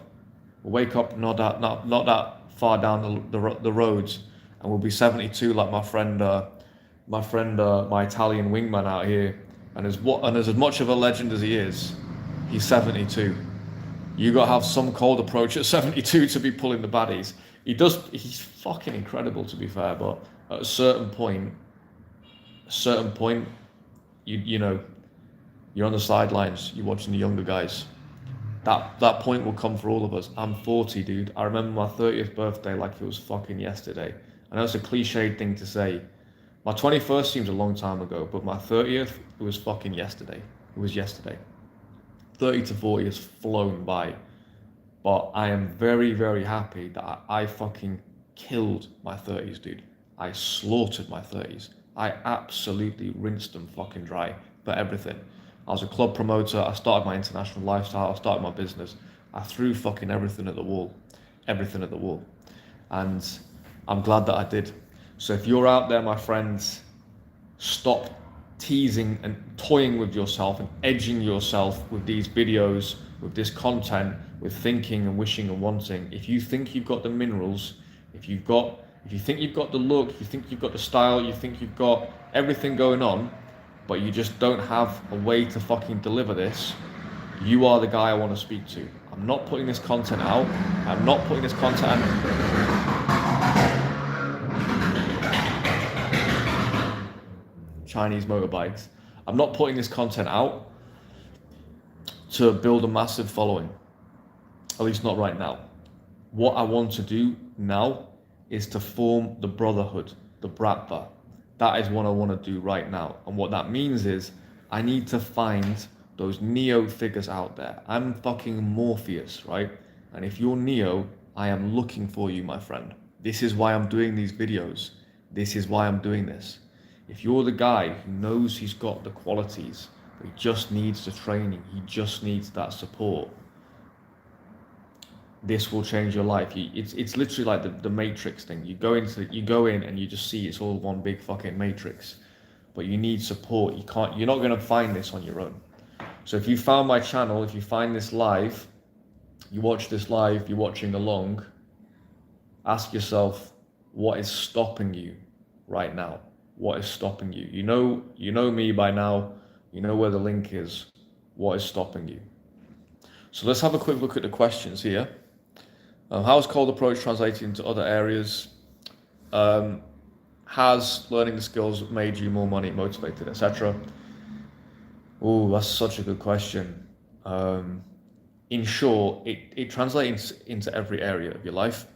not that far down the roads, and we'll be 72 like my friend, my Italian wingman out here, and as much of a legend as he is, he's 72. You got to have some cold approach at 72 to be pulling the baddies. He's fucking incredible, to be fair, but at a certain point, you know, you're on the sidelines, you're watching the younger guys. That point will come for all of us. I'm 40, dude. I remember my 30th birthday like it was fucking yesterday. I know it's a cliched thing to say. My 21st seems a long time ago, but my 30th, it was fucking yesterday. It was yesterday. 30 to 40 has flown by. But I am very, very happy that I fucking killed my 30s, dude. I slaughtered my 30s. I absolutely rinsed them fucking dry for everything. I was a club promoter. I started my international lifestyle. I started my business. I threw fucking everything at the wall. Everything at the wall. And I'm glad that I did. So if you're out there, my friends, stop teasing and toying with yourself and edging yourself with these videos, with this content, with thinking and wishing and wanting. If you think you've got the minerals, if you think you've got the look, you think you've got the style, you think you've got everything going on, but you just don't have a way to fucking deliver this, you are the guy I want to speak to. I'm not putting this content out. I'm not putting this content out. Chinese motorbikes. I'm not putting this content out to build a massive following. At least not right now. What I want to do now is to form the brotherhood, the Bratva. That is what I want to do right now. And what that means is I need to find those Neo figures out there. I'm fucking Morpheus, right? And if you're Neo, I am looking for you, my friend. This is why I'm doing these videos. This is why I'm doing this. If you're the guy who knows he's got the qualities, but he just needs the training, he just needs that support, this will change your life. It's literally like the Matrix thing. You go in and you just see it's all one big fucking matrix. But you need support. You're not gonna find this on your own. So if you found my channel, if you find this live, you watch this live, you're watching along, ask yourself, what is stopping you right now? What is stopping you? You know me by now. You know where the link is. What is stopping you? So let's have a quick look at the questions here. How has cold approach translated into other areas? Has learning the skills made you more money motivated, etc.? Oh, that's such a good question. In short, it translates into every area of your life.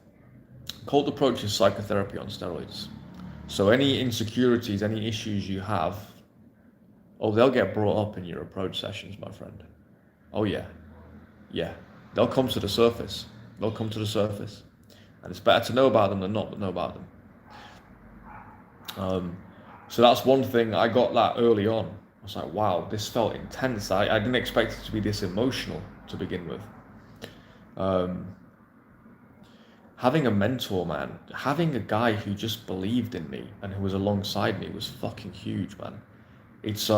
Cold approach is psychotherapy on steroids. So any insecurities, any issues you have, they'll get brought up in your approach sessions, my friend. Oh yeah. They'll come to the surface. And it's better to know about them than not know about them. So that's one thing. I got that early on. I was like, wow, this felt intense. I didn't expect it to be this emotional to begin with. Having a mentor, man, having a guy who just believed in me and who was alongside me was fucking huge, man. It's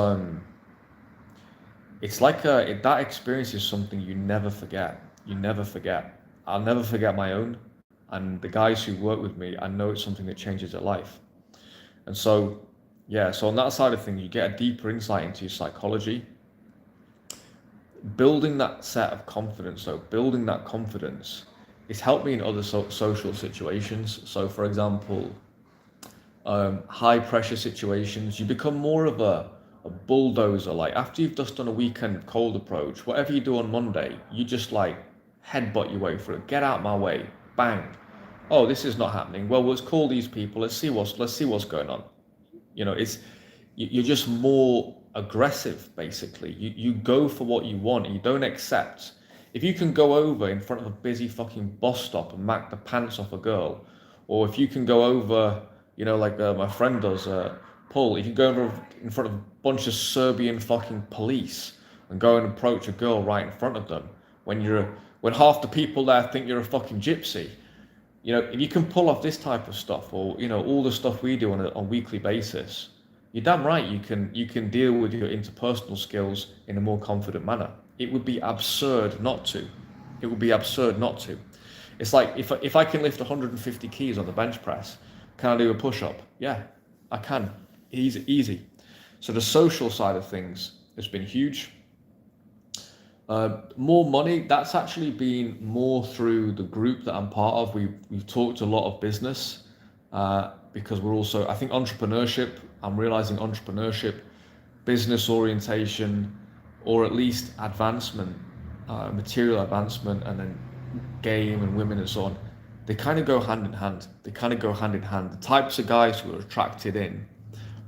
like that experience is something you never forget. I'll never forget my own, and the guys who work with me, I know it's something that changes their life. And so, so on that side of things, you get a deeper insight into your psychology. Building that set of confidence, building that confidence, it's helped me in other social situations. So for example, high pressure situations, you become more of a bulldozer. Like after you've just done a weekend cold approach, whatever you do on Monday, you just like headbutt your way through it. Get out my way, bang. Oh, this is not happening. Well, let's call these people. Let's see what's going on. You're just more aggressive, basically. You go for what you want and you don't accept. If you can go over in front of a busy fucking bus stop and mack the pants off a girl, or if you can go over, like my friend does, Paul, if you go over in front of a bunch of Serbian fucking police and go and approach a girl right in front of them, when half the people there think you're a fucking gypsy, if you can pull off this type of stuff, or all the stuff we do on a weekly basis, you're damn right you can deal with your interpersonal skills in a more confident manner. It would be absurd not to. It's like if I can lift 150 keys on the bench press, can I do a push-up? Yeah, I can. Easy. So the social side of things has been huge. More money, that's actually been more through the group that I'm part of. We've talked a lot of business because we're also, I think I'm realizing entrepreneurship, business orientation, or at least advancement, material advancement, and then game and women and so on, they kind of go hand in hand. The types of guys who are attracted in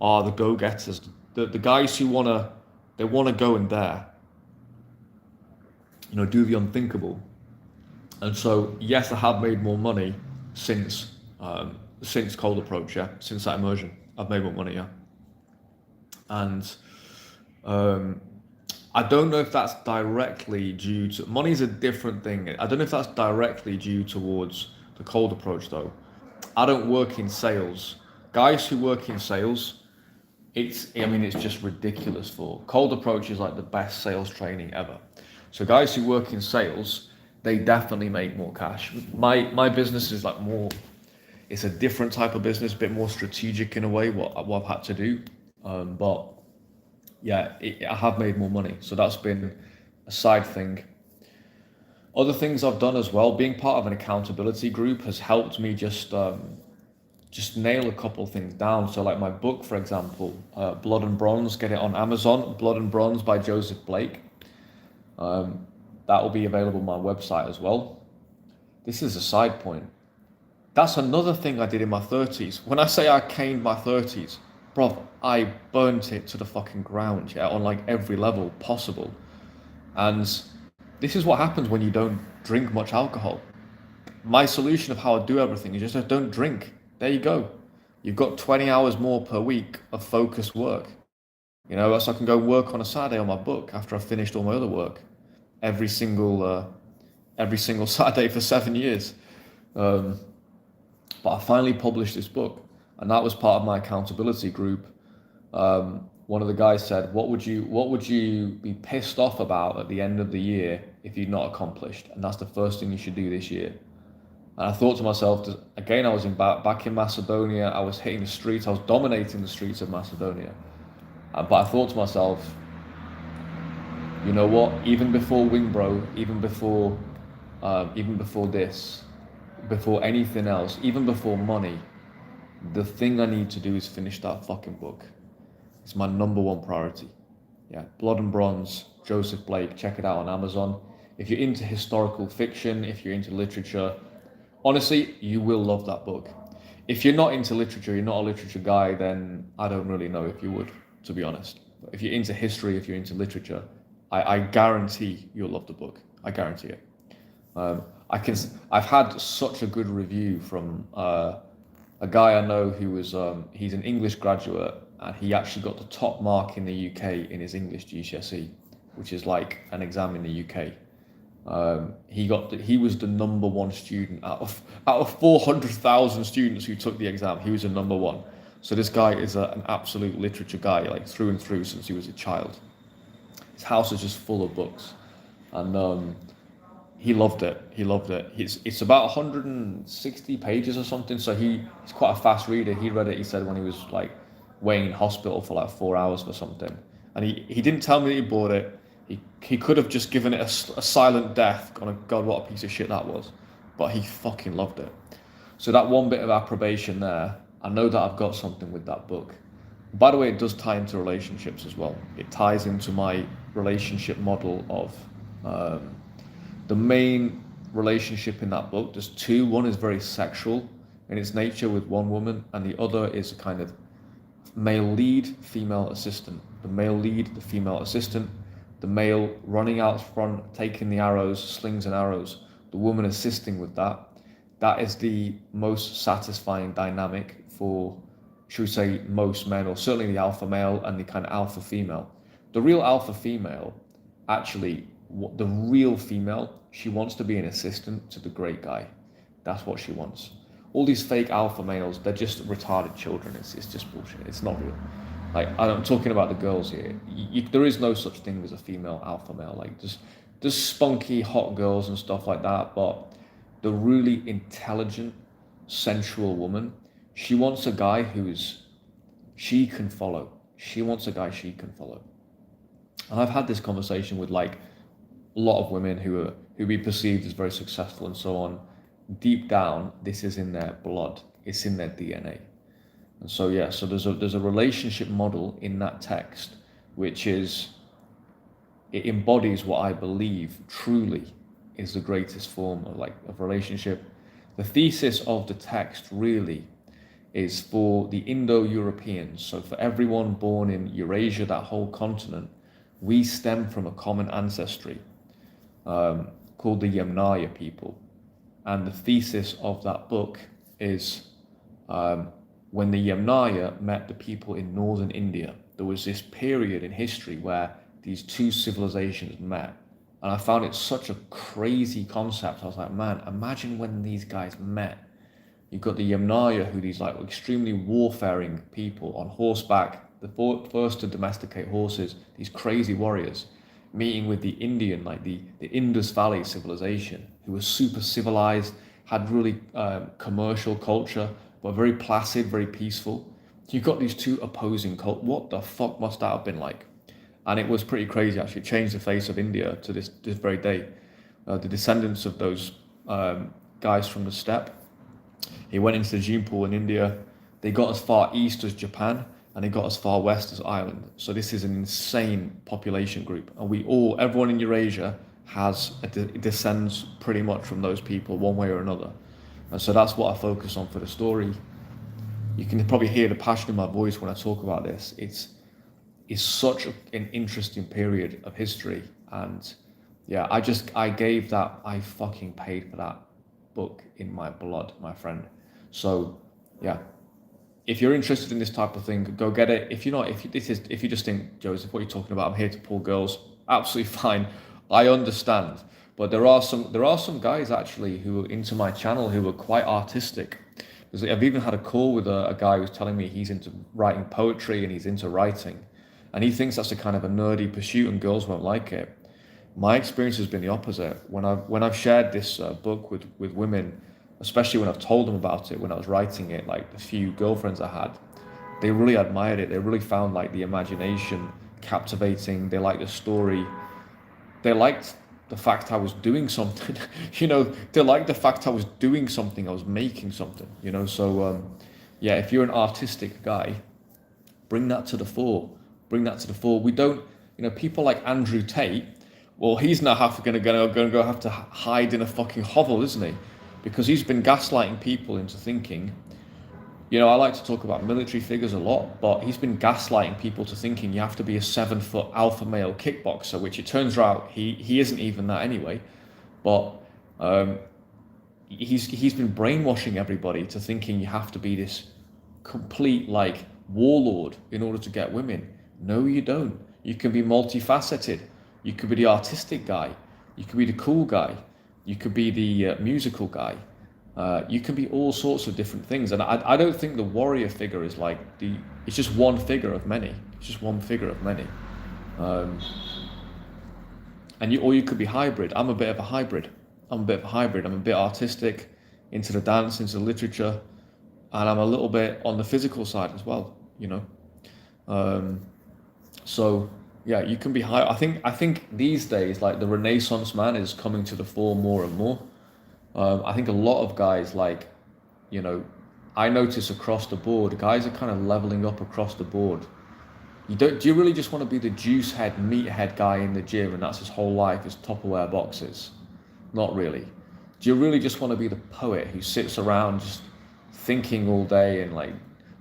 are the go-getters, the guys who want to go in there, do the unthinkable. And so, yes, I have made more money since cold approach, since that immersion. I've made more money, and I don't know if that's directly due to, money's a different thing. I don't know if that's directly due towards the cold approach though. I don't work in sales. Guys who work in sales, it's just ridiculous. For cold approach is like the best sales training ever. So guys who work in sales, they definitely make more cash. My business is like more, it's a different type of business, a bit more strategic in a way, what I've had to do. But yeah, I have made more money. So that's been a side thing. Other things I've done as well, being part of an accountability group has helped me just nail a couple of things down. So like my book, for example, Blood and Bronze, get it on Amazon, Blood and Bronze by Joseph Blake. That will be available on my website as well. This is a side point. That's another thing I did in my 30s. When I say I caned my 30s, bro, I burnt it to the fucking ground, on like every level possible. And this is what happens when you don't drink much alcohol. My solution of how I do everything is just don't drink. There you go. You've got 20 hours more per week of focused work. So I can go work on a Saturday on my book after I've finished all my other work. Every single Saturday for 7 years. But I finally published this book, and that was part of my accountability group. One of the guys said, what would you be pissed off about at the end of the year if you'd not accomplished? And that's the first thing you should do this year. And I thought to myself, again, I was back in Macedonia. I was hitting the streets. I was dominating the streets of Macedonia. But I thought to myself, You know what? Even before Wingbro, even before this, before anything else, even before money, the thing I need to do is finish that fucking book. It's my number one priority. Yeah, Blood and Bronze, Joseph Blake. Check it out on Amazon. If you're into historical fiction, if you're into literature, honestly, you will love that book. If you're not into literature, you're not a literature guy, then I don't really know if you would, to be honest. But if you're into history, if you're into literature, I guarantee you'll love the book. I guarantee it. Um, I've had such a good review from a guy I know who was he's an English graduate and he actually got the top mark in the UK in his English GCSE, which is like an exam in the UK. He was the number one student out of 400,000 students who took the exam. He was the number one. So this guy is an absolute literature guy, like through and through since he was a child. His house is just full of books, and he loved it. He loved it. It's about 160 pages or something. So he's quite a fast reader. He read it. He said when he was like waiting in hospital for like 4 hours for something, and he didn't tell me that he bought it. He could have just given it a silent death. God, what a piece of shit that was. But he fucking loved it. So that one bit of approbation there, I know that I've got something with that book. By the way, it does tie into relationships as well. It ties into my relationship model of the main relationship in that book. There's two. One is very sexual in its nature with one woman, and the other is a kind of male lead, female assistant. The male lead, the female assistant, the male running out front, taking the arrows, slings and arrows, the woman assisting with that. That is the most satisfying dynamic for, should we say, most men, or certainly the alpha male and the kind of alpha female. The real alpha female, actually, the real female, she wants to be an assistant to the great guy. That's what she wants. All these fake alpha males, they're just retarded children. It's just bullshit. It's not real. Like, I'm talking about the girls here. There is no such thing as a female alpha male. Like, just spunky, hot girls and stuff like that. But the really intelligent, sensual woman, she wants a guy she can follow. She wants a guy she can follow. And I've had this conversation with like a lot of women who we perceived as very successful and so on. Deep down, this is in their blood. It's in their DNA. And so yeah, so there's a relationship model in that text, which is, it embodies what I believe truly is the greatest form of relationship. The thesis of the text really is for the Indo-Europeans. So for everyone born in Eurasia, that whole continent, we stem from a common ancestry called the Yamnaya people. And the thesis of that book is when the Yamnaya met the people in northern India, there was this period in history where these two civilizations met. And I found it such a crazy concept. I was like, man, imagine when these guys met. You've got the Yamnaya, who these like extremely warfaring people on horseback, the first to domesticate horses, these crazy warriors, meeting with the Indian, like the Indus Valley civilization, who was super civilized, had really commercial culture, but very placid, very peaceful. You've got these two opposing cultures. What the fuck must that have been like? And it was pretty crazy, actually. It changed the face of India to this very day. The descendants of those guys from the steppe, he went into the gene pool in India. They got as far east as Japan, and they got as far west as Ireland. So this is an insane population group. And everyone in Eurasia descends pretty much from those people one way or another. And so that's what I focus on for the story. You can probably hear the passion in my voice when I talk about this. It's such an interesting period of history. And yeah, I fucking paid for that book in my blood, my friend. So yeah, if you're interested in this type of thing, go get it. If you're not, if you just think, Joseph, what are you talking about? I'm here to pull girls. Absolutely fine. I understand. But there are some guys actually who are into my channel who are quite artistic. Because I've even had a call with a guy who's telling me he's into writing poetry and he's into writing. And he thinks that's a kind of a nerdy pursuit and girls won't like it. My experience has been the opposite. When I've shared this book with women, especially when I've told them about it, when I was writing it, like the few girlfriends I had, they really admired it. They really found like the imagination captivating. They liked the story. they liked the fact I was doing something. They liked the fact I was doing something, I was making something. So yeah, if you're an artistic guy, bring that to the fore. Bring that to the fore. We don't, people like Andrew Tate. Well, he's now gonna have to hide in a fucking hovel, isn't he? Because he's been gaslighting people into thinking. I like to talk about military figures a lot, but he's been gaslighting people to thinking you have to be a 7-foot alpha male kickboxer, which it turns out he isn't even that anyway. But he's been brainwashing everybody to thinking you have to be this complete like warlord in order to get women. No, you don't. You can be multifaceted. You could be the artistic guy. You could be the cool guy. You could be the musical guy. You can be all sorts of different things. And I don't think the warrior figure is like it's just one figure of many. It's just one figure of many. Or you could be hybrid. I'm a bit of a hybrid. I'm a bit artistic, into the dance, into the literature, and I'm a little bit on the physical side as well, So yeah, you can be high. I think these days, like the Renaissance man is coming to the fore more and more. I think a lot of guys I notice across the board, guys are kind of leveling up across the board. Do you really just want to be the juice head, meathead guy in the gym and that's his whole life is Tupperware boxes? Not really. Do you really just want to be the poet who sits around just thinking all day and like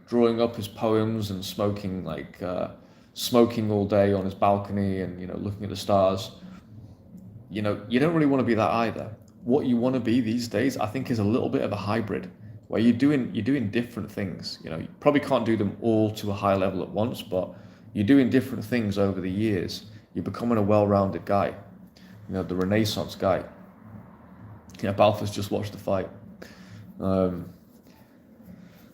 drawing up his poems and smoking all day on his balcony and looking at the stars? You don't really want to be that either. What you want to be these days, I think, is a little bit of a hybrid where you're doing different things. You probably can't do them all to a high level at once, but you're doing different things over the years. You're becoming a well-rounded guy, the Renaissance guy. Balfour's just watched the fight.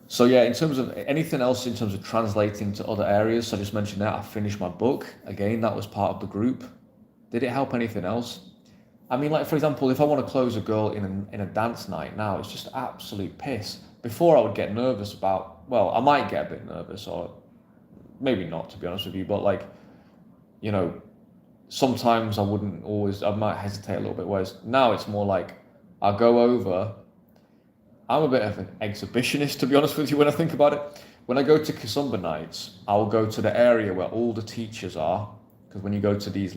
So yeah, in terms of anything else, in terms of translating to other areas, so I just mentioned that I finished my book. Again, that was part of the group. Did it help anything else? I mean, like for example, if I want to close a girl in a dance night now, it's just absolute piss. Before I would get nervous about, well, I might get a bit nervous, or maybe not, to be honest with you, but like, sometimes I might hesitate a little bit, whereas now it's more like, I'll go over. I'm a bit of an exhibitionist, to be honest with you, when I think about it. When I go to Kizomba nights, I'll go to the area where all the teachers are, because when you go to these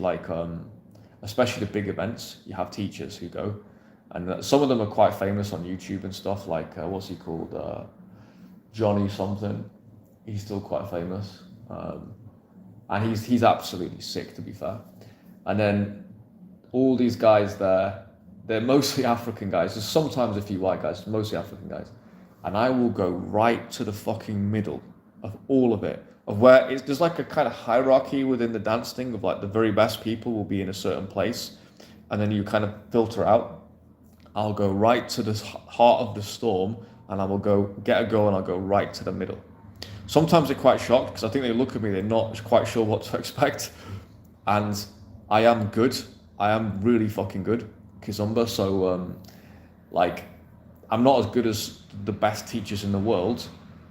especially the big events, you have teachers who go, and some of them are quite famous on YouTube and stuff, like what's he called, Johnny something. He's still quite famous, and he's absolutely sick, to be fair. And then all these guys there, they're mostly African guys. There's sometimes a few white guys, mostly African guys, and I will go right to the fucking middle of all of it. Of where there's like a kind of hierarchy within the dance thing of like the very best people will be in a certain place, and then you kind of filter out. I'll go right to the heart of the storm, and I will go get a girl, and I'll go right to the middle. Sometimes they're quite shocked because I think they look at me, they're not quite sure what to expect, and I am good. I am really fucking good, Kizomba. So I'm not as good as the best teachers in the world,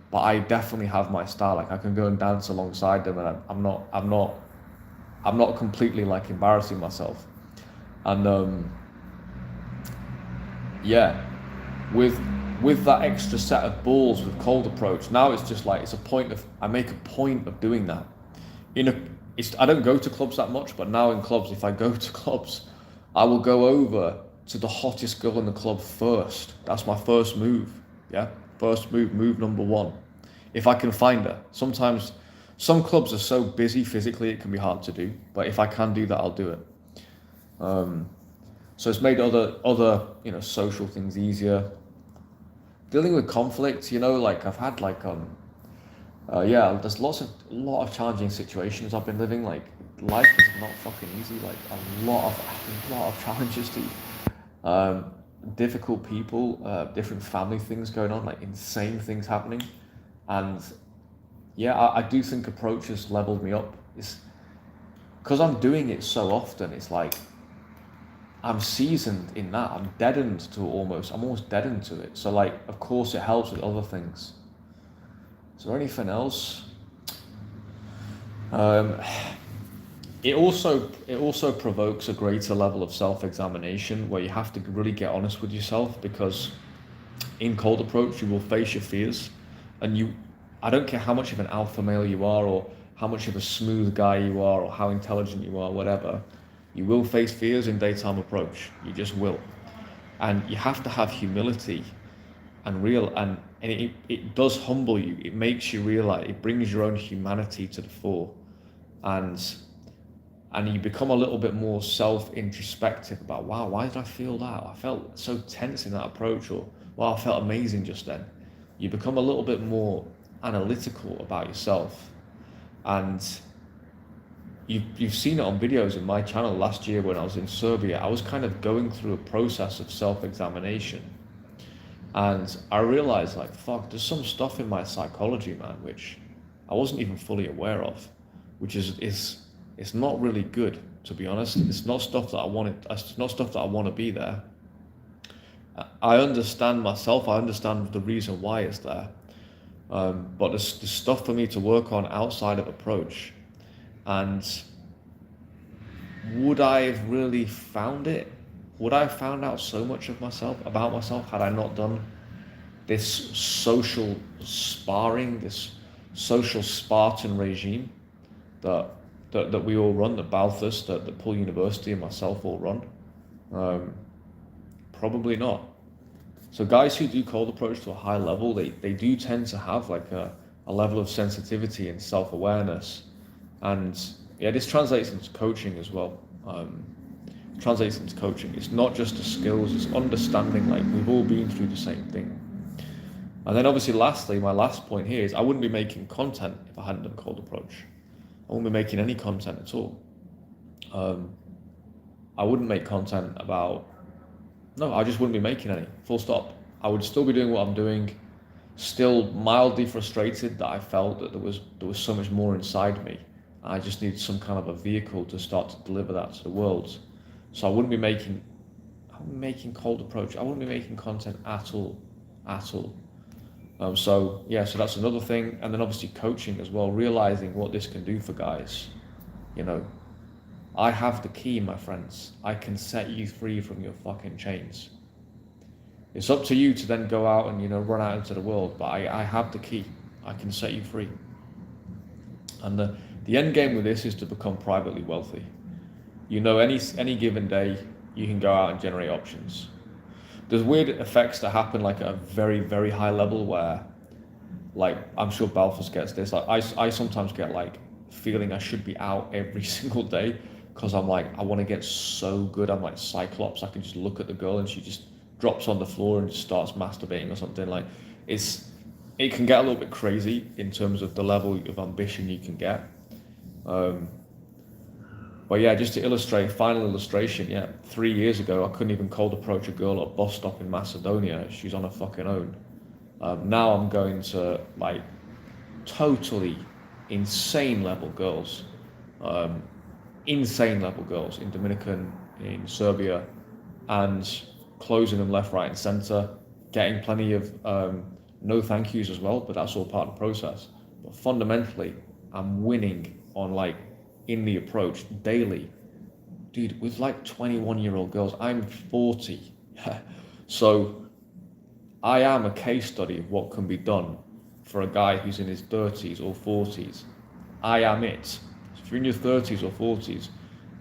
but I definitely have my style. Like I can go and dance alongside them, and I'm not completely like embarrassing myself. And yeah, with that extra set of balls with cold approach, now it's just like I make a point of doing that. I don't go to clubs that much, but now in clubs, if I go to clubs, I will go over to the hottest girl in the club first. That's my first move. Yeah, first move number one. If I can find her. Sometimes some clubs are so busy physically it can be hard to do, but if I can do that, I'll do it. So it's made other social things easier. Dealing with conflict, like I've had there's a lot of challenging situations I've been living. Like life is not fucking easy. Like a lot of challenges to difficult people, different family things going on, like insane things happening. And yeah, I do think approach has leveled me up. It's because I'm doing it so often. It's like I'm seasoned in that. I'm almost deadened to it. So like, of course, it helps with other things. Is there anything else? it also provokes a greater level of self-examination where you have to really get honest with yourself, because in cold approach you will face your fears, and I don't care how much of an alpha male you are, or how much of a smooth guy you are, or how intelligent you are, whatever, you will face fears in daytime approach. You just will. And you have to have humility and it does humble you. It makes you realize, it brings your own humanity to the fore, and you become a little bit more self-introspective about, wow, why did I feel that? I felt so tense in that approach, or wow, I felt amazing just then. You become a little bit more analytical about yourself, and you've seen it on videos in my channel last year when I was in Serbia. I was kind of going through a process of self-examination, and I realized, like, fuck, there's some stuff in my psychology, man, which I wasn't even fully aware of, which is it's not really good, to be honest. It's not stuff that I wanted. It's not stuff that I want to be there. I understand myself. I understand the reason why it's there. But there's stuff for me to work on outside of approach. And would I have really found it? Would I have found out so much of myself, about myself, had I not done this social sparring, this social Spartan regime that we all run, that Balthus, that Poole University and myself all run? Probably not. So guys who do cold approach to a high level, they do tend to have like a level of sensitivity and self-awareness. And yeah, this translates into coaching as well. Translates into coaching. It's not just the skills, it's understanding, like, we've all been through the same thing. And then obviously lastly, my last point here is I wouldn't be making content if I hadn't done cold approach. I wouldn't be making any content at all. I wouldn't make content about, no, I just wouldn't be making any, full stop. I would still be doing what I'm doing, still mildly frustrated that I felt that there was so much more inside me. I just needed some kind of a vehicle to start to deliver that to the world. So I wouldn't be making cold approach. I wouldn't be making content at all. So that's another thing. And then obviously coaching as well, realizing what this can do for guys. You know, I have the key, my friends. I can set you free from your fucking chains. It's up to you to then go out and, run out into the world. But I have the key. I can set you free. And the end game with this is to become privately wealthy. Any given day, you can go out and generate options. There's weird effects that happen, like at a very, very high level, where, like, I'm sure Balthus gets this. Like, I sometimes get like feeling I should be out every single day, because I'm like, I want to get so good. I'm like Cyclops. I can just look at the girl and she just drops on the floor and just starts masturbating or something. Like, it can get a little bit crazy in terms of the level of ambition you can get. But yeah, just to illustrate, final illustration, 3 years ago, I couldn't even cold approach a girl at a bus stop in Macedonia. She's on her fucking own. Now I'm going to, like, totally insane level girls. Insane level girls in Dominican, in Serbia, and closing them left, right, and center, getting plenty of no thank yous as well, but that's all part of the process. But fundamentally, I'm winning on, like, in the approach daily. Dude, with like 21-year-old girls, I'm 40. So I am a case study of what can be done for a guy who's in his 30s or 40s. I am it. If you're in your 30s or 40s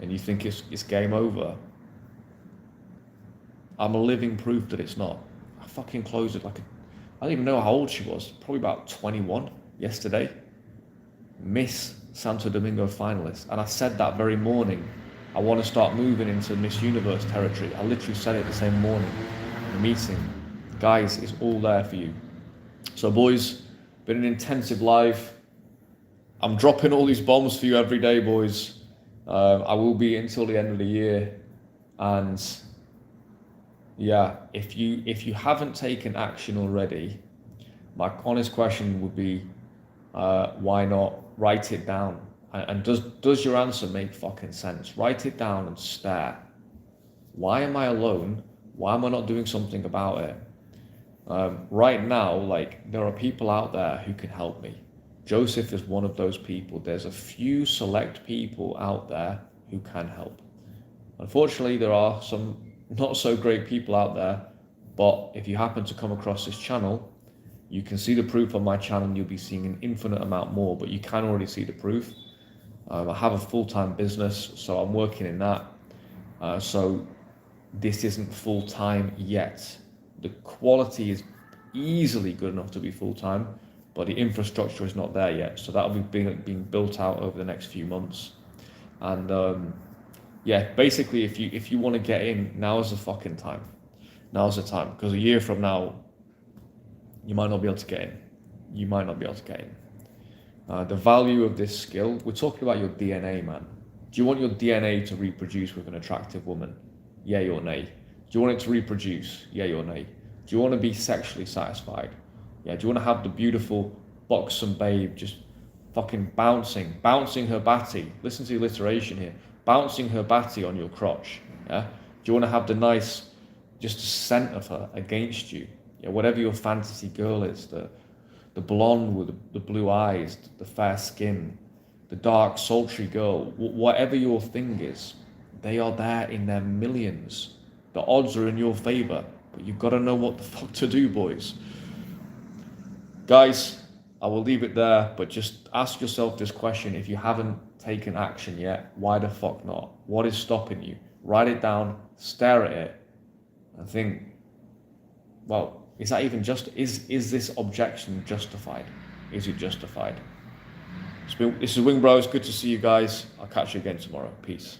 and you think it's game over, I'm a living proof that it's not. I fucking closed it like I don't even know how old she was, probably about 21 yesterday. Miss Santo Domingo finalist. And I said that very morning, I want to start moving into Miss Universe territory. I literally said it the same morning in the meeting. Guys, it's all there for you. So boys, been an intensive live. I'm dropping all these bombs for you every day, boys. I will be until the end of the year. And yeah, if you haven't taken action already, my honest question would be, why not write it down? And does your answer make fucking sense? Write it down and stare. Why am I alone? Why am I not doing something about it? Right now, like, there are people out there who can help me. Joseph is one of those people. There's a few select people out there who can help. Unfortunately, there are some not so great people out there, but if you happen to come across this channel, you can see the proof on my channel and you'll be seeing an infinite amount more, but you can already see the proof. I have a full-time business, so I'm working in that. So this isn't full-time yet. The quality is easily good enough to be full-time, but the infrastructure is not there yet. So that'll be being built out over the next few months. And yeah, basically, if you want to get in, now's the fucking time. Now's the time, because a year from now, you might not be able to get in. You might not be able to get in. The value of this skill, we're talking about your DNA, man. Do you want your DNA to reproduce with an attractive woman? Yay or nay? Do you want it to reproduce? Yay or nay? Do you want to be sexually satisfied? Yeah. Do you want to have the beautiful buxom babe just fucking bouncing her batty? Listen to the alliteration here. Bouncing her batty on your crotch. Yeah. Do you want to have the nice, just scent of her against you? Yeah. Whatever your fantasy girl is, the blonde with the blue eyes, the fair skin, the dark, sultry girl, whatever your thing is, they are there in their millions. The odds are in your favor, but you've got to know what the fuck to do, boys. Guys, I will leave it there, but just ask yourself this question. If you haven't taken action yet, why the fuck not? What is stopping you? Write it down, stare at it, and think, well, is that even is this objection justified? Is it justified? This is Wing Bros. Good to see you guys. I'll catch you again tomorrow. Peace.